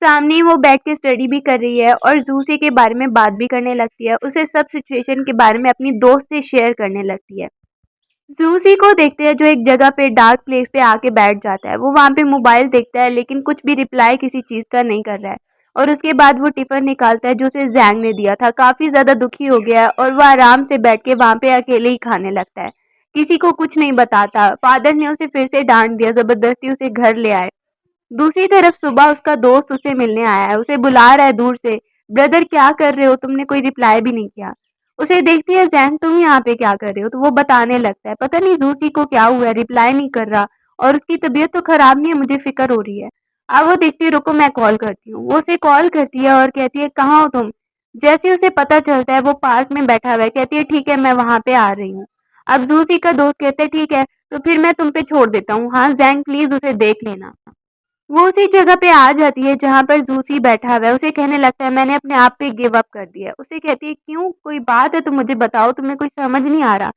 सामने ही वो बैठ के स्टडी भी कर रही है और ज़ूसी के बारे में बात भी करने लगती है। उसे सब सिचुएशन के बारे में अपनी दोस्त से शेयर करने लगती है। ज़ूसी को देखते हैं जो एक जगह पे डार्क प्लेस पे आके बैठ जाता है। वो वहाँ पे मोबाइल देखता है लेकिन कुछ भी रिप्लाई किसी चीज़ का नहीं कर रहा है और उसके बाद वो टिफ़िन निकालता है जो उसे ज़ैंग ने दिया था। काफ़ी ज़्यादा दुखी हो गया है और वो आराम से बैठ के वहाँ पे अकेले ही खाने लगता है। किसी को कुछ नहीं बताता। फादर ने उसे फिर से डाँट दिया, ज़बरदस्ती उसे घर ले आए। दूसरी तरफ सुबह उसका दोस्त उसे मिलने आया है, उसे बुला रहा है दूर से। ब्रदर क्या कर रहे हो? तुमने कोई रिप्लाई भी नहीं किया। उसे देखती है ज़ैन तुम यहाँ पे क्या कर रहे हो? तो वो बताने लगता है पता नहीं ज़ूसी को क्या हुआ है, रिप्लाई नहीं कर रहा और उसकी तबीयत तो खराब नहीं है, मुझे फ़िक्र हो रही है। अब वो देखती है रुको मैं कॉल करती हूँ। वो उसे कॉल करती है और कहती है कहाँ हो तुम? जैसे ही उसे पता चलता है वो पार्क में बैठा हुआ है, कहती है ठीक है मैं वहाँ पे आ रही हूँ। अब ज़ूसी का दोस्त कहता है ठीक है तो फिर मैं तुम पे छोड़ देता हूँ। हाँ ज़ैन प्लीज़ उसे देख लेना। वो उसी जगह पे आ जाती है जहाँ पर ज़ूसी बैठा हुआ है। उसे कहने लगता है मैंने अपने आप पे गिव अप कर दिया है। उसे कहती है क्यों? कोई बात है तो मुझे बताओ, तुम्हें कुछ समझ नहीं आ रहा?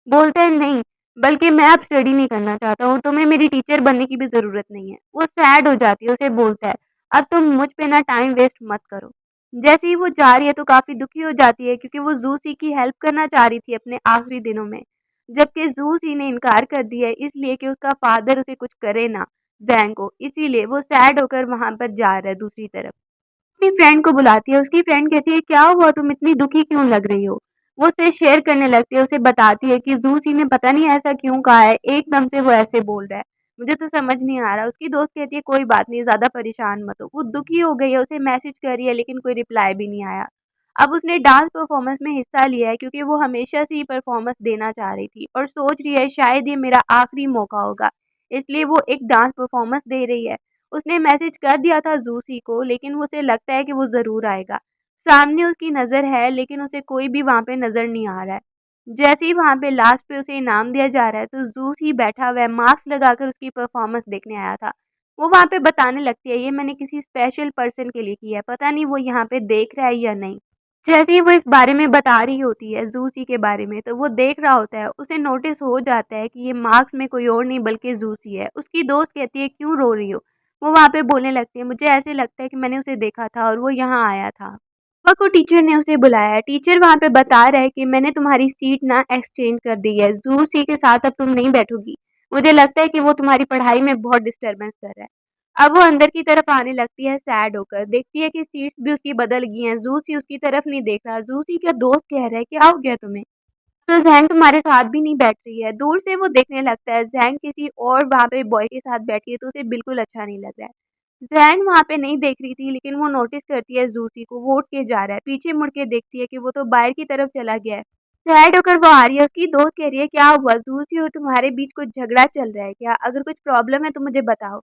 बोलता है नहीं, बल्कि मैं अब स्टडी नहीं करना चाहता हूँ, तुम्हें मेरी टीचर बनने की भी ज़रूरत नहीं है। वो सैड हो जाती है, उसे बोलता है अब तुम मुझ पे ना टाइम वेस्ट मत करो। जैसे ही वो जा रही है तो काफ़ी दुखी हो जाती है क्योंकि वो ज़ूसी की हेल्प करना चाह रही थी अपने आखिरी दिनों में। जबकि ज़ूसी ने इनकार कर दिया है इसलिए कि उसका फादर उसे कुछ करे ना। ज़ैंग को, इसीलिए वो सैड होकर वहाँ पर जा रहा है दूसरी तरफ। अपनी फ्रेंड को बुलाती है, उसकी फ्रेंड कहती है क्या हुआ तुम इतनी दुखी क्यों लग रही हो? वो उसे शेयर करने लगती है, उसे बताती है कि ज़ूसी ने पता नहीं ऐसा क्यों कहा है, एकदम से वो ऐसे बोल रहा है। मुझे तो समझ नहीं आ रहा। उसकी दोस्त कहती है कोई बात नहीं, ज़्यादा परेशान मत हो। वो दुखी हो गई है, उसे मैसेज कर रही है लेकिन कोई रिप्लाई भी नहीं आया। अब उसने डांस परफॉर्मेंस में हिस्सा लिया है क्योंकि वो हमेशा से ही परफॉर्मेंस देना चाह रही थी और सोच रही है शायद ये मेरा आखिरी मौका होगा। इसलिए वो एक डांस परफॉर्मेंस दे रही है। उसने मैसेज कर दिया था ज़ूसी को, लेकिन उसे लगता है कि वो ज़रूर आएगा। सामने उसकी नज़र है, लेकिन उसे कोई भी वहाँ पे नज़र नहीं आ रहा है। जैसे ही वहाँ पे लास्ट पे उसे इनाम दिया जा रहा है, तो ज़ूसी बैठा हुआ है, मास्क लगाकर उसकी परफॉर्मेंस देखने आया था। वो वहाँ पे बताने लगती है, ये मैंने किसी स्पेशल पर्सन के लिए किया है, पता नहीं वो यहाँ पे देख रहा है या नहीं। जैसे ही वो इस बारे में बता रही होती है ज़ूसी के बारे में, तो वो देख रहा होता है, उसे नोटिस हो जाता है कि ये मार्क्स में कोई और नहीं बल्कि ज़ूसी है। उसकी दोस्त कहती है, क्यों रो रही हो? वो वहाँ पे बोलने लगती है, मुझे ऐसे लगता है कि मैंने उसे देखा था और वो यहाँ आया था। सुबह को टीचर ने उसे बुलाया है। टीचर वहाँ पे बता रहा है कि मैंने तुम्हारी सीट ना एक्सचेंज कर दी है, ज़ूसी के साथ अब तुम नहीं बैठोगी। मुझे लगता है कि वो तुम्हारी पढ़ाई में बहुत डिस्टर्बेंस कर रहा है। अब वो अंदर की तरफ आने लगती है सैड होकर, देखती है कि सीट्स भी उसकी बदल गई हैं, ज़ूसी उसकी तरफ नहीं देख रहा। ज़ूसी का दोस्त कह रहा है, क्या हो गया तुम्हें? तो ज़ैंग तुम्हारे साथ भी नहीं बैठ रही है। दूर से वो देखने लगता है, ज़ैंग किसी और वहाँ पे बॉय के साथ बैठी है, तो उसे बिल्कुल अच्छा नहीं लग रहा है। ज़ैंग वहाँ पे नहीं देख रही थी, लेकिन वो नोटिस करती है ज़ूसी को, वो उठ के जा रहा है। पीछे मुड़ के देखती है कि वो तो बाहर की तरफ चला गया है। सैड होकर वो आ रही है, उसकी दोस्त कह रही है, क्या हुआ ज़ूसी और तुम्हारे बीच कुछ झगड़ा चल रहा है क्या? अगर कुछ प्रॉब्लम है तो मुझे बताओ।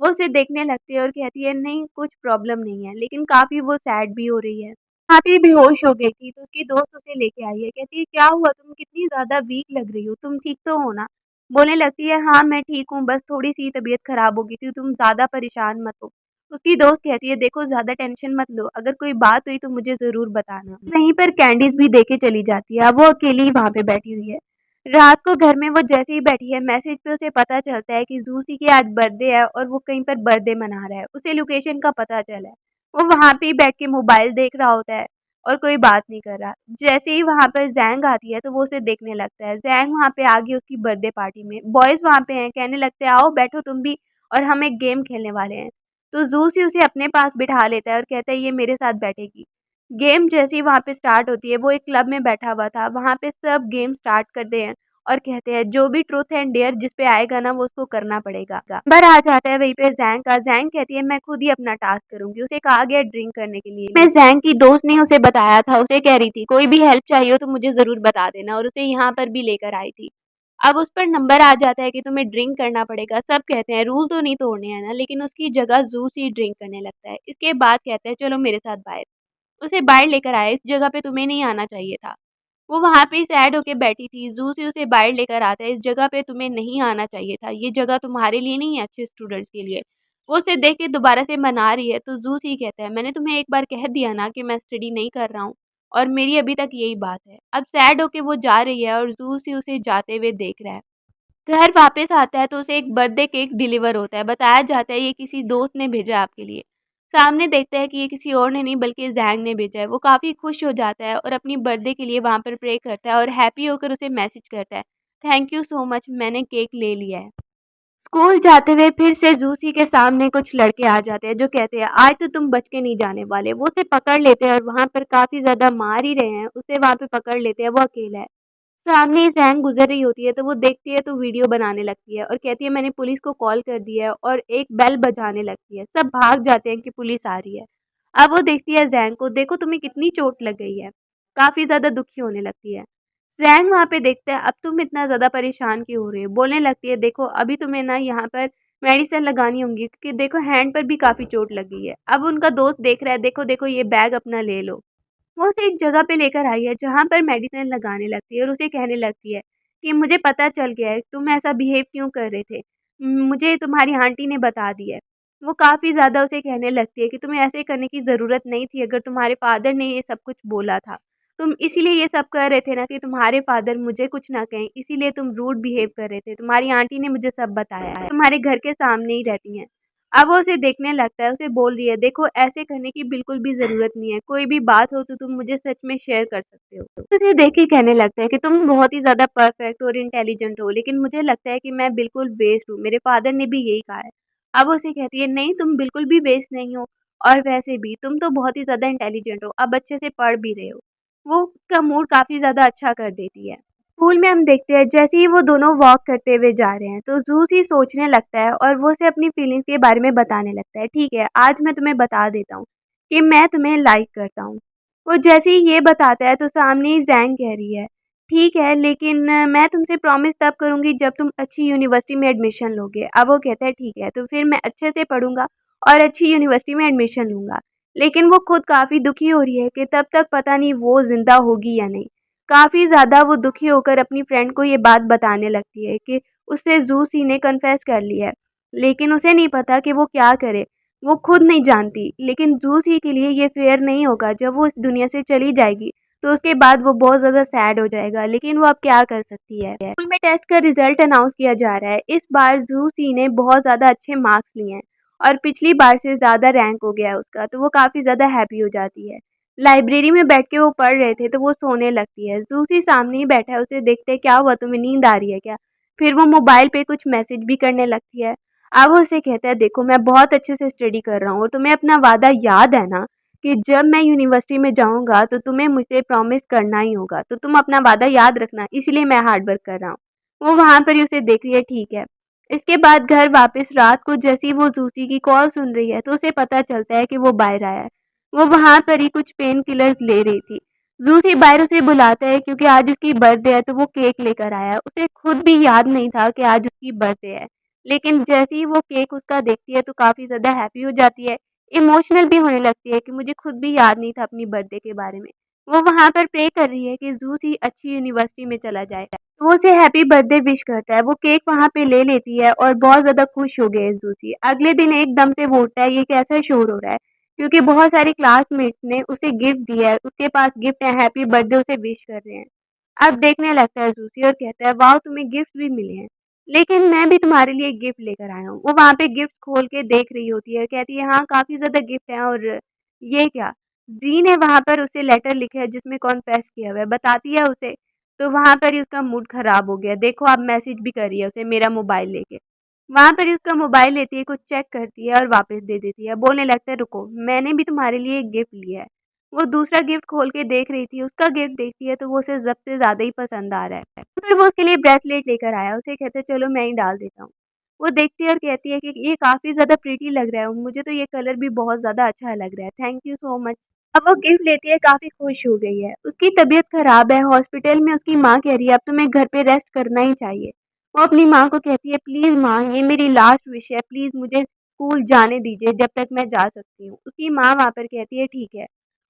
वो उसे देखने लगती है और कहती है, नहीं कुछ प्रॉब्लम नहीं है, लेकिन काफ़ी वो सैड भी हो रही है। वहाँ पे बेहोश हो गई थी, तो उसकी दोस्त उसे लेके आई है, कहती है, क्या हुआ? तुम कितनी ज़्यादा वीक लग रही हो, तुम ठीक तो हो ना? बोलने लगती है, हाँ मैं ठीक हूँ, बस थोड़ी-सी तबीयत खराब हो गई थी, तुम ज़्यादा परेशान मत हो। उसकी दोस्त कहती है, देखो ज़्यादा टेंशन मत लो, अगर कोई बात हुई तो मुझे ज़रूर बताना। वहीं पर कैंडीज़ भी देके चली जाती है, अब वो अकेली ही वहाँ पे बैठी हुई है। रात को घर में वो जैसे ही बैठी है, मैसेज पे उसे पता चलता है कि ज़ूसी की आज बर्थडे है और वो कहीं पर बर्थडे मना रहा है। उसे लोकेशन का पता चला है। वो वहाँ पे ही बैठ के मोबाइल देख रहा होता है और कोई बात नहीं कर रहा। जैसे ही वहाँ पर ज़ैंग आती है, तो वो उसे देखने लगता है। ज़ैंग वहाँ पे आ गई उसकी बर्थडे पार्टी में। बॉयज़ वहाँ पे हैं, कहने लगते हैं, आओ बैठो तुम भी और हम एक गेम खेलने वाले हैं। तो ज़ूसी उसे अपने पास बिठा लेता है और कहता है, ये मेरे साथ बैठेगी। गेम जैसे ही वहाँ पे स्टार्ट होती है, वो एक क्लब में बैठा हुआ था, वहाँ पे सब गेम स्टार्ट करते हैं और कहते हैं, जो भी ट्रूथ एंड डेयर जिस पे आएगा ना, वो उसको करना पड़ेगा। नंबर आ जाता है वहीं पे ज़ैंग का। ज़ैंग कहती है, मैं खुद ही अपना टास्क करूँगी। उसे कहा गया ड्रिंक करने के लिए। मैं ज़ैंग की दोस्त ने उसे बताया था, उसे कह रही थी, कोई भी हेल्प चाहिए हो तो मुझे ज़रूर बता देना, और उसे यहाँ पर भी लेकर आई थी। अब उस पर नंबर आ जाता है कि तुम्हें ड्रिंक करना पड़ेगा। सब कहते हैं, रूल तो नहीं तोड़ने हैं ना, लेकिन उसकी जगह ज़ूस ही ड्रिंक करने लगता है। इसके बाद कहते हैं, चलो मेरे साथ बाहर। उसे बाहर लेकर आए, इस जगह पे तुम्हें नहीं आना चाहिए था। वो वहाँ पे सैड होके बैठी थी, ज़ूसी उसे बाहर लेकर आता है, इस जगह पे तुम्हें नहीं आना चाहिए था, ये जगह तुम्हारे लिए नहीं है, अच्छे स्टूडेंट्स के लिए। वो उसे देख के दोबारा से मना रही है, तो ज़ूसी कहता है, मैंने तुम्हें एक बार कह दिया ना कि मैं स्टडी नहीं कर रहा हूँ, और मेरी अभी तक यही बात है। अब सैड होके वो जा रही है और ज़ूसी उसे जाते हुए देख रहा है। घर वापस आता है तो उसे एक बर्थडे केक डिलीवर होता है। बताया जाता है, ये किसी दोस्त ने भेजा है आपके लिए। सामने देखता है कि ये किसी और ने नहीं बल्कि ज़ैंग ने भेजा है। वो काफ़ी खुश हो जाता है और अपनी बर्थडे के लिए वहाँ पर प्रे करता है और हैप्पी होकर उसे मैसेज करता है, थैंक यू सो मच, मैंने केक ले लिया है। स्कूल जाते हुए फिर से ज़ूसी के सामने कुछ लड़के आ जाते हैं जो कहते हैं, आज तो तुम बच के नहीं जाने वाले। वो उसे पकड़ लेते हैं और वहाँ पर काफ़ी ज़्यादा मार ही रहे हैं। उसे वहाँ पे पकड़ लेते हैं, वो अकेला है। सामने ही ज़ैंग गुज़र रही होती है, तो वो देखती है तो वीडियो बनाने लगती है और कहती है, मैंने पुलिस को कॉल कर दिया है, और एक बेल बजाने लगती है। सब भाग जाते हैं कि पुलिस आ रही है। अब वो देखती है ज़ैंग को, देखो तुम्हें कितनी चोट लग गई है। काफ़ी ज़्यादा दुखी होने लगती है। ज़ैंग वहाँ पे देखता है, अब तुम इतना ज़्यादा परेशान क्यों हो रही हो? बोलने लगती है, देखो अभी तुम्हें ना यहाँ पर मेडिसिन लगानी होंगी, क्योंकि देखो हैंड पर भी काफ़ी चोट लग गई है। अब उनका दोस्त देख रहा है, देखो देखो ये बैग अपना ले लो। वो उसे एक जगह पे लेकर आई है जहाँ पर मेडिसिन लगाने लगती है और उसे कहने लगती है कि मुझे पता चल गया है तुम ऐसा बिहेव क्यों कर रहे थे। मुझे तुम्हारी आंटी ने बता दिया है। वो काफ़ी ज़्यादा उसे कहने लगती है कि तुम्हें ऐसे करने की ज़रूरत नहीं थी, अगर तुम्हारे फादर ने ये सब कुछ बोला था। तुम इसीलिए ये सब कर रहे थे ना, कि तुम्हारे फादर मुझे कुछ ना कहें, इसीलिए तुम रूड बिहेव कर रहे थे। तुम्हारी आंटी ने मुझे सब बताया है, तुम्हारे घर के सामने ही रहती हैं। अब वो उसे देखने लगता है, उसे बोल रही है, देखो ऐसे करने की बिल्कुल भी ज़रूरत नहीं है, कोई भी बात हो तो तुम मुझे सच में शेयर कर सकते हो। तो उसे देख के कहने लगता है कि तुम बहुत ही ज़्यादा परफेक्ट और इंटेलिजेंट हो, लेकिन मुझे लगता है कि मैं बिल्कुल वेस्ट हूँ, मेरे फादर ने भी यही कहा है। अब वो उसे कहती है, नहीं तुम बिल्कुल भी वेस्ट नहीं हो, और वैसे भी तुम तो बहुत ही ज़्यादा इंटेलिजेंट हो, अब अच्छे से पढ़ भी रहे हो। वो उसका मूड काफ़ी ज़्यादा अच्छा कर देती है। स्कूल में हम देखते हैं जैसे ही वो दोनों वॉक करते हुए जा रहे हैं, तो ज़ूसी सोचने लगता है और वो उसे अपनी फीलिंग्स के बारे में बताने लगता है। ठीक है, आज मैं तुम्हें बता देता हूँ कि मैं तुम्हें लाइक करता हूँ। वो जैसे ही ये बताता है तो सामने ही ज़ैंग कह रही है ठीक है, लेकिन मैं तुमसे प्रॉमिस तब करूँगी जब तुम अच्छी यूनिवर्सिटी में एडमिशन लोगे। अब वो कहता है ठीक है, तो फिर मैं अच्छे से पढ़ूँगा और अच्छी यूनिवर्सिटी में एडमिशन लूँगा। लेकिन वो खुद काफ़ी दुखी हो रही है कि तब तक पता नहीं वो ज़िंदा होगी या नहीं। काफ़ी ज़्यादा वो दुखी होकर अपनी फ्रेंड को ये बात बताने लगती है कि उससे ज़ूसी ने कन्फेस कर लिया है। लेकिन उसे नहीं पता कि वो क्या करे, वो खुद नहीं जानती। लेकिन ज़ूसी के लिए ये फ़ेयर नहीं होगा, जब वो इस दुनिया से चली जाएगी तो उसके बाद वो बहुत ज़्यादा सैड हो जाएगा, लेकिन वो अब क्या कर सकती है। स्कूल में टेस्ट का रिजल्ट अनाउंस किया जा रहा है। इस बार ज़ूसी ने बहुत ज़्यादा अच्छे मार्क्स लिए हैं और पिछली बार से ज़्यादा रैंक हो गया है उसका, तो वो काफ़ी ज़्यादा हैप्पी हो जाती है। लाइब्रेरी में बैठ के वो पढ़ रहे थे तो वो सोने लगती है। ज़ूसी सामने ही बैठा है, उसे देखते क्या हुआ, तुम्हें नींद आ रही है क्या? फिर वो मोबाइल पे कुछ मैसेज भी करने लगती है। अब वो उसे कहता है देखो मैं बहुत अच्छे से स्टडी कर रहा हूँ और तुम्हें अपना वादा याद है ना कि जब मैं यूनिवर्सिटी में जाऊँगा तो तुम्हें मुझसे प्रॉमिस करना ही होगा, तो तुम अपना वादा याद रखना, इसीलिए मैं हार्ड वर्क कर रहा हूँ। वो वहाँ पर ही उसे देख रही है, ठीक है। इसके बाद घर वापस रात को जैसे ही वो ज़ूसी की कॉल सुन रही है तो उसे पता चलता है कि वो बाहर आया है। वो वहाँ पर ही कुछ पेन किलर्स ले रही थी। ज़ूसी बाहर उसे बुलाता है क्योंकि आज उसकी बर्थडे है, तो वो केक लेकर आया है। उसे खुद भी याद नहीं था कि आज उसकी बर्थडे है। लेकिन जैसे ही वो केक उसका देखती है तो काफ़ी ज़्यादा हैप्पी हो जाती है। इमोशनल भी होने लगती है कि मुझे खुद भी याद नहीं था अपनी बर्थडे के बारे में। वो वहाँ पर प्रे कर रही है कि ज़ूसी अच्छी यूनिवर्सिटी में चला जाए। तो वो उसे हैप्पी बर्थडे विश करता है। वो केक वहाँ पे ले लेती है और बहुत ज़्यादा खुश हो गए ज़ूसी। अगले दिन एकदम से वो उठता है, ये कैसा शोर हो रहा है? क्योंकि बहुत सारे क्लासमेट्स ने उसे गिफ्ट दिया है, उसके पास गिफ्ट है, हैप्पी बर्थडे उसे विश कर रहे हैं। अब देखने लगता है ज़ूसी और कहता है वाओ तुम्हें गिफ्ट भी मिले हैं। लेकिन मैं भी तुम्हारे लिए गिफ्ट लेकर आया हूँ। वो वहाँ पे गिफ्ट खोल के देख रही होती है, कहती है हाँ काफ़ी ज़्यादा गिफ्ट हैं और ये क्या? जी ने वहाँ पर उसे लेटर लिखा है जिसमें कॉन्फेस किया हुआ है, बताती है उसे, तो वहाँ पर ही उसका मूड ख़राब हो गया। देखो अब मैसेज भी कर रही है उसे मेरा मोबाइल लेके। वहाँ पर ही उसका मोबाइल लेती है, कुछ चेक करती है और वापस दे देती है। बोलने लगता है रुको, मैंने भी तुम्हारे लिए एक गिफ्ट लिया है। वो दूसरा गिफ्ट खोल के देख रही थी, उसका गिफ्ट देखती है तो वो उसे सबसे ज़्यादा ही पसंद आ रहा है। फिर वो उसके लिए ब्रेसलेट लेकर आया, उसे कहते हैं चलो मैं ही डाल देता हूँ। वो देखती है और कहती है कि ये काफ़ी ज़्यादा प्रिटी लग रहा है, मुझे तो ये कलर भी बहुत ज़्यादा अच्छा लग रहा है, थैंक यू सो मच। अब वो गिफ्ट लेती है, काफ़ी खुश हो गई है। उसकी तबीयत खराब है, हॉस्पिटल में उसकी माँ कह रही है अब तुम्हें घर पे रेस्ट करना ही चाहिए। वो अपनी माँ को कहती है प्लीज़ माँ ये मेरी लास्ट विश है, प्लीज़ मुझे स्कूल जाने दीजिए जब तक मैं जा सकती हूँ। उसकी माँ वहाँ पर कहती है ठीक है।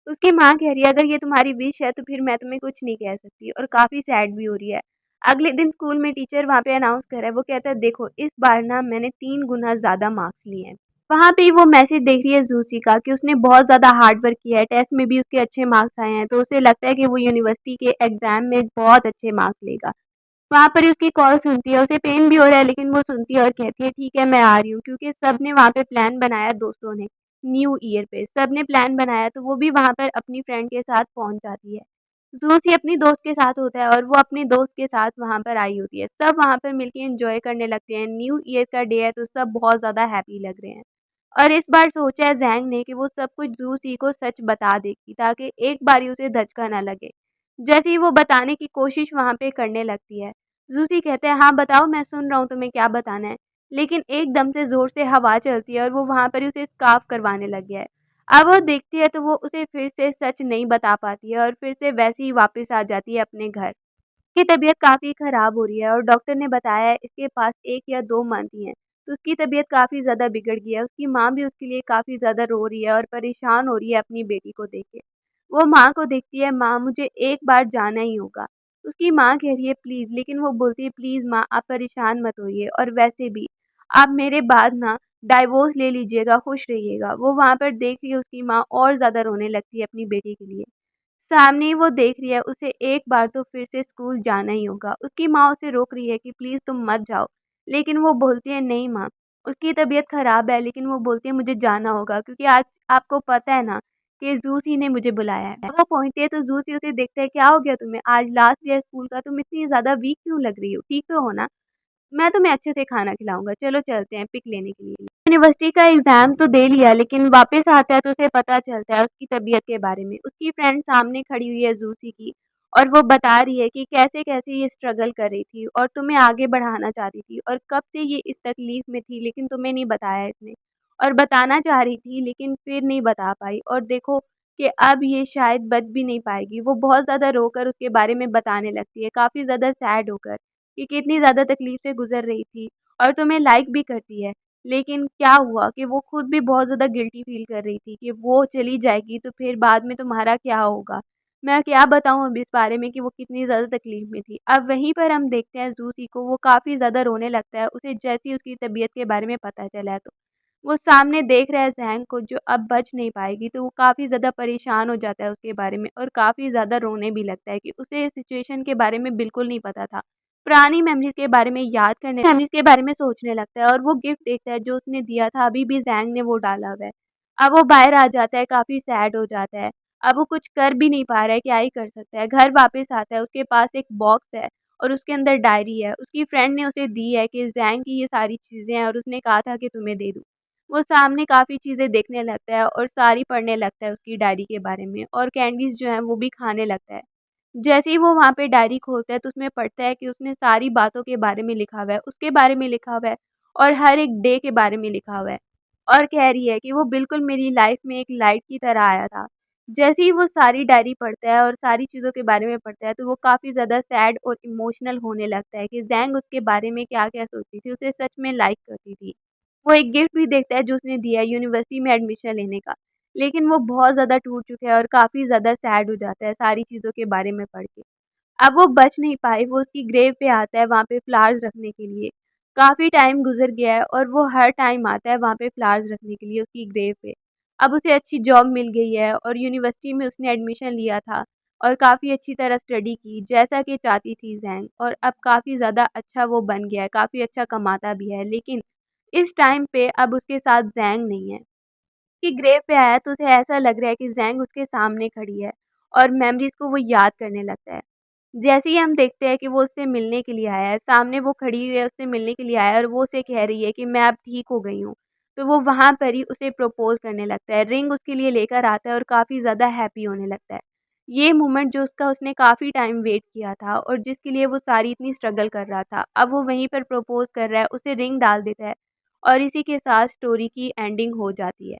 उसकी माँ कह रही है अगर ये तुम्हारी विश है तो फिर मैं तुम्हें कुछ नहीं कह सकती और काफ़ी सैड भी हो रही है। अगले दिन स्कूल में टीचर वहाँ पे अनाउंस कर रहा है, वो कहता है देखो इस बार ना मैंने 3 गुना ज़्यादा मार्क्स लिए हैं। वहाँ पे वो मैसेज देख रही है ज़ूसी का कि उसने बहुत ज़्यादा हार्ड वर्क किया है, टेस्ट में भी उसके अच्छे मार्क्स आए हैं, तो उसे लगता है कि वो यूनिवर्सिटी के एग्ज़ाम में बहुत अच्छे मार्क्स लेगा। वहाँ पर ही उसकी कॉल सुनती है, उसे पेन भी हो रहा है लेकिन वो सुनती है और कहती है ठीक है मैं आ रही हूँ क्योंकि सबने वहाँ पे प्लान बनाया दोस्तों ने, न्यू ईयर पे सबने प्लान बनाया तो वो भी वहाँ पर अपनी फ्रेंड के साथ पहुँच जाती है। ज़ूसी अपनी दोस्त के साथ होता है और वो अपने दोस्त के साथ वहाँ पर आई होती है। सब वहाँ पर मिलके एन्जॉय करने लगते हैं, न्यू ईयर का डे है तो सब बहुत ज़्यादा हैप्पी लग रहे हैं। और इस बार सोचा है ज़ैंग ने कि वो सब कुछ ज़ूसी को सच बता देगी ताकि एक बारी उसे धचका ना लगे। जैसे ही वो बताने की कोशिश वहाँ पे करने लगती है, ज़ूसी कहते हैं हाँ बताओ मैं सुन रहा हूँ तुम्हें क्या बताना है। लेकिन एकदम से ज़ोर से हवा चलती है और वो वहाँ पर ही उसे स्कार्फ़ करवाने लग गया है। अब वो देखती है तो वो उसे फिर से सच नहीं बता पाती है और फिर से वैसे ही वापस आ जाती है अपने घर। उसकी तबीयत काफ़ी ख़राब हो रही है और डॉक्टर ने बताया है इसके पास 1 या 2 मंथ ही हैं। तो उसकी तबीयत काफ़ी ज़्यादा बिगड़ गई है। उसकी माँ भी उसके लिए काफ़ी ज़्यादा रो रही है और परेशान हो रही है अपनी बेटी को देख के। वो माँ को देखती है, माँ मुझे एक बार जाना ही होगा। उसकी माँ कह रही है प्लीज़, लेकिन वो बोलती है प्लीज़ माँ आप परेशान मत होइए और वैसे भी आप मेरे बाद ना डाइवोर्स ले लीजिएगा, खुश रहिएगा। वो वहाँ पर देख रही है उसकी माँ और ज़्यादा रोने लगती है अपनी बेटी के लिए। सामने ही वो देख रही है, उसे एक बार तो फिर से स्कूल जाना ही होगा। उसकी माँ उसे रोक रही है कि प्लीज़ तुम मत जाओ, लेकिन वो बोलती है नहीं माँ, उसकी तबीयत ख़राब है लेकिन वो बोलती है मुझे जाना होगा क्योंकि आज आपको पता है ना कि ज़ूसी ने मुझे बुलाया है। वो पहुँचती है तो ज़ूसी उसे देखता है, क्या हो गया तुम्हें? आज लास्ट डे है स्कूल का, तुम इतनी ज़्यादा वीक क्यों लग रही हो? ठीक तो हो ना? मैं तुम्हें अच्छे से खाना खिलाऊँगा, चलो चलते हैं पिक लेने के लिए। यूनिवर्सिटी का एग्ज़ाम तो दे लिया लेकिन वापस आता है तो उसे पता चलता है उसकी तबीयत के बारे में। उसकी फ्रेंड सामने खड़ी हुई है ज़ूसी की और वो बता रही है कि कैसे-कैसे ये स्ट्रगल कर रही थी और तुम्हें आगे बढ़ाना चाहती थी और कब से ये इस तकलीफ़ में थी लेकिन तुम्हें नहीं बताया इसने और बताना चाह रही थी लेकिन फिर नहीं बता पाई और देखो कि अब ये शायद बच भी नहीं पाएगी। वो बहुत ज़्यादा रोकर उसके बारे में बताने लगती है, काफ़ी ज़्यादा सैड होकर कि कितनी ज़्यादा तकलीफ़ से गुज़र रही थी और तुम्हें लाइक भी करती है। लेकिन क्या हुआ कि वो खुद भी बहुत ज़्यादा गिल्टी फ़ील कर रही थी कि वो चली जाएगी तो फिर बाद में तुम्हारा क्या होगा? मैं क्या बताऊँ अब इस बारे में कि वो कितनी ज़्यादा तकलीफ़ में थी। अब वहीं पर हम देखते हैं ज़ूसी को, वो काफ़ी ज़्यादा रोने लगता है, उसे जैसे ही उसकी तबीयत के बारे में पता चला है तो। वो सामने देख रहा है ज़ैंग को जो अब बच नहीं पाएगी, तो वो काफ़ी ज़्यादा परेशान हो जाता है उसके बारे में और काफ़ी ज़्यादा रोने भी लगता है कि उसे इस सिचुएशन के बारे में बिल्कुल नहीं पता था। पुरानी मेमोरीज़ के बारे में याद करने मेमोरीज़ के बारे में सोचने लगता है और वो गिफ्ट देखता है जो उसने दिया था, अभी भी ज़ैंग ने वो डाला हुआ है। अब वो बाहर आ जाता है, काफ़ी सैड हो जाता है। अब वो कुछ कर भी नहीं पा रहा है, क्या ही कर सकता है। घर वापस आता है, उसके पास एक बॉक्स है और उसके अंदर डायरी है। उसकी फ्रेंड ने उसे दी है कि ज़ैंग की ये सारी चीज़ें हैं और उसने कहा था कि तुम्हें दे दूँ। वो सामने काफ़ी चीज़ें देखने लगता है और सारी पढ़ने लगता है उसकी डायरी के बारे में और कैंडीज़ जो हैं वो भी खाने लगता है। जैसे ही वो वहाँ पे डायरी खोलता है तो उसमें पढ़ता है कि उसने सारी बातों के बारे में लिखा हुआ है, उसके बारे में लिखा हुआ है और हर एक डे के बारे में लिखा हुआ है और कह रही है कि वो बिल्कुल मेरी लाइफ़ में एक लाइट की तरह आया था। जैसे ही वो सारी डायरी पढ़ता है और सारी चीज़ों के बारे में पढ़ता है तो वो काफ़ी ज़्यादा सैड और इमोशनल होने लगता है कि ज़ैंग उसके बारे में क्या-क्या सोचती थी, उसे सच में लाइक करती थी। वो एक गिफ्ट भी देखता है जो उसने दिया है यूनिवर्सिटी में एडमिशन लेने का। लेकिन वो बहुत ज़्यादा टूट चुका है और काफ़ी ज़्यादा सैड हो जाता है सारी चीज़ों के बारे में पढ़ के। अब वो बच नहीं पाई, वो उसकी ग्रेव पे आता है वहाँ पे फ्लावर्स रखने के लिए। काफ़ी टाइम गुज़र गया है और वो हर टाइम आता है वहाँ पे फ्लावर्स रखने के लिए उसकी ग्रेव पे। अब उसे अच्छी जॉब मिल गई है और यूनिवर्सिटी में उसने एडमिशन लिया था और काफ़ी अच्छी तरह स्टडी की, जैसा कि चाहती थी ज़ैंग और अब काफ़ी ज़्यादा अच्छा वो बन गया है, काफ़ी अच्छा कमाता भी है। लेकिन इस टाइम पे अब उसके साथ ज़ैंग नहीं है। कि ग्रेव पे आया तो उसे ऐसा लग रहा है कि ज़ैंग उसके सामने खड़ी है और मेमोरीज़ को वो याद करने लगता है। जैसे ही हम देखते हैं कि वो उससे मिलने के लिए आया है, सामने वो खड़ी हुई है, उससे मिलने के लिए आया है और वो उसे कह रही है कि मैं अब ठीक हो गई हूँ। तो वो वहाँ पर ही उसे प्रपोज़ करने लगता है, रिंग उसके लिए लेकर आता है और काफ़ी ज़्यादा हैप्पी होने लगता है। ये मोमेंट जो उसका उसने काफ़ी टाइम वेट किया था और जिसके लिए वो सारी इतनी स्ट्रगल कर रहा था, अब वो वहीं पर प्रपोज़ कर रहा है, उसे रिंग डाल देता है और इसी के साथ स्टोरी की एंडिंग हो जाती है।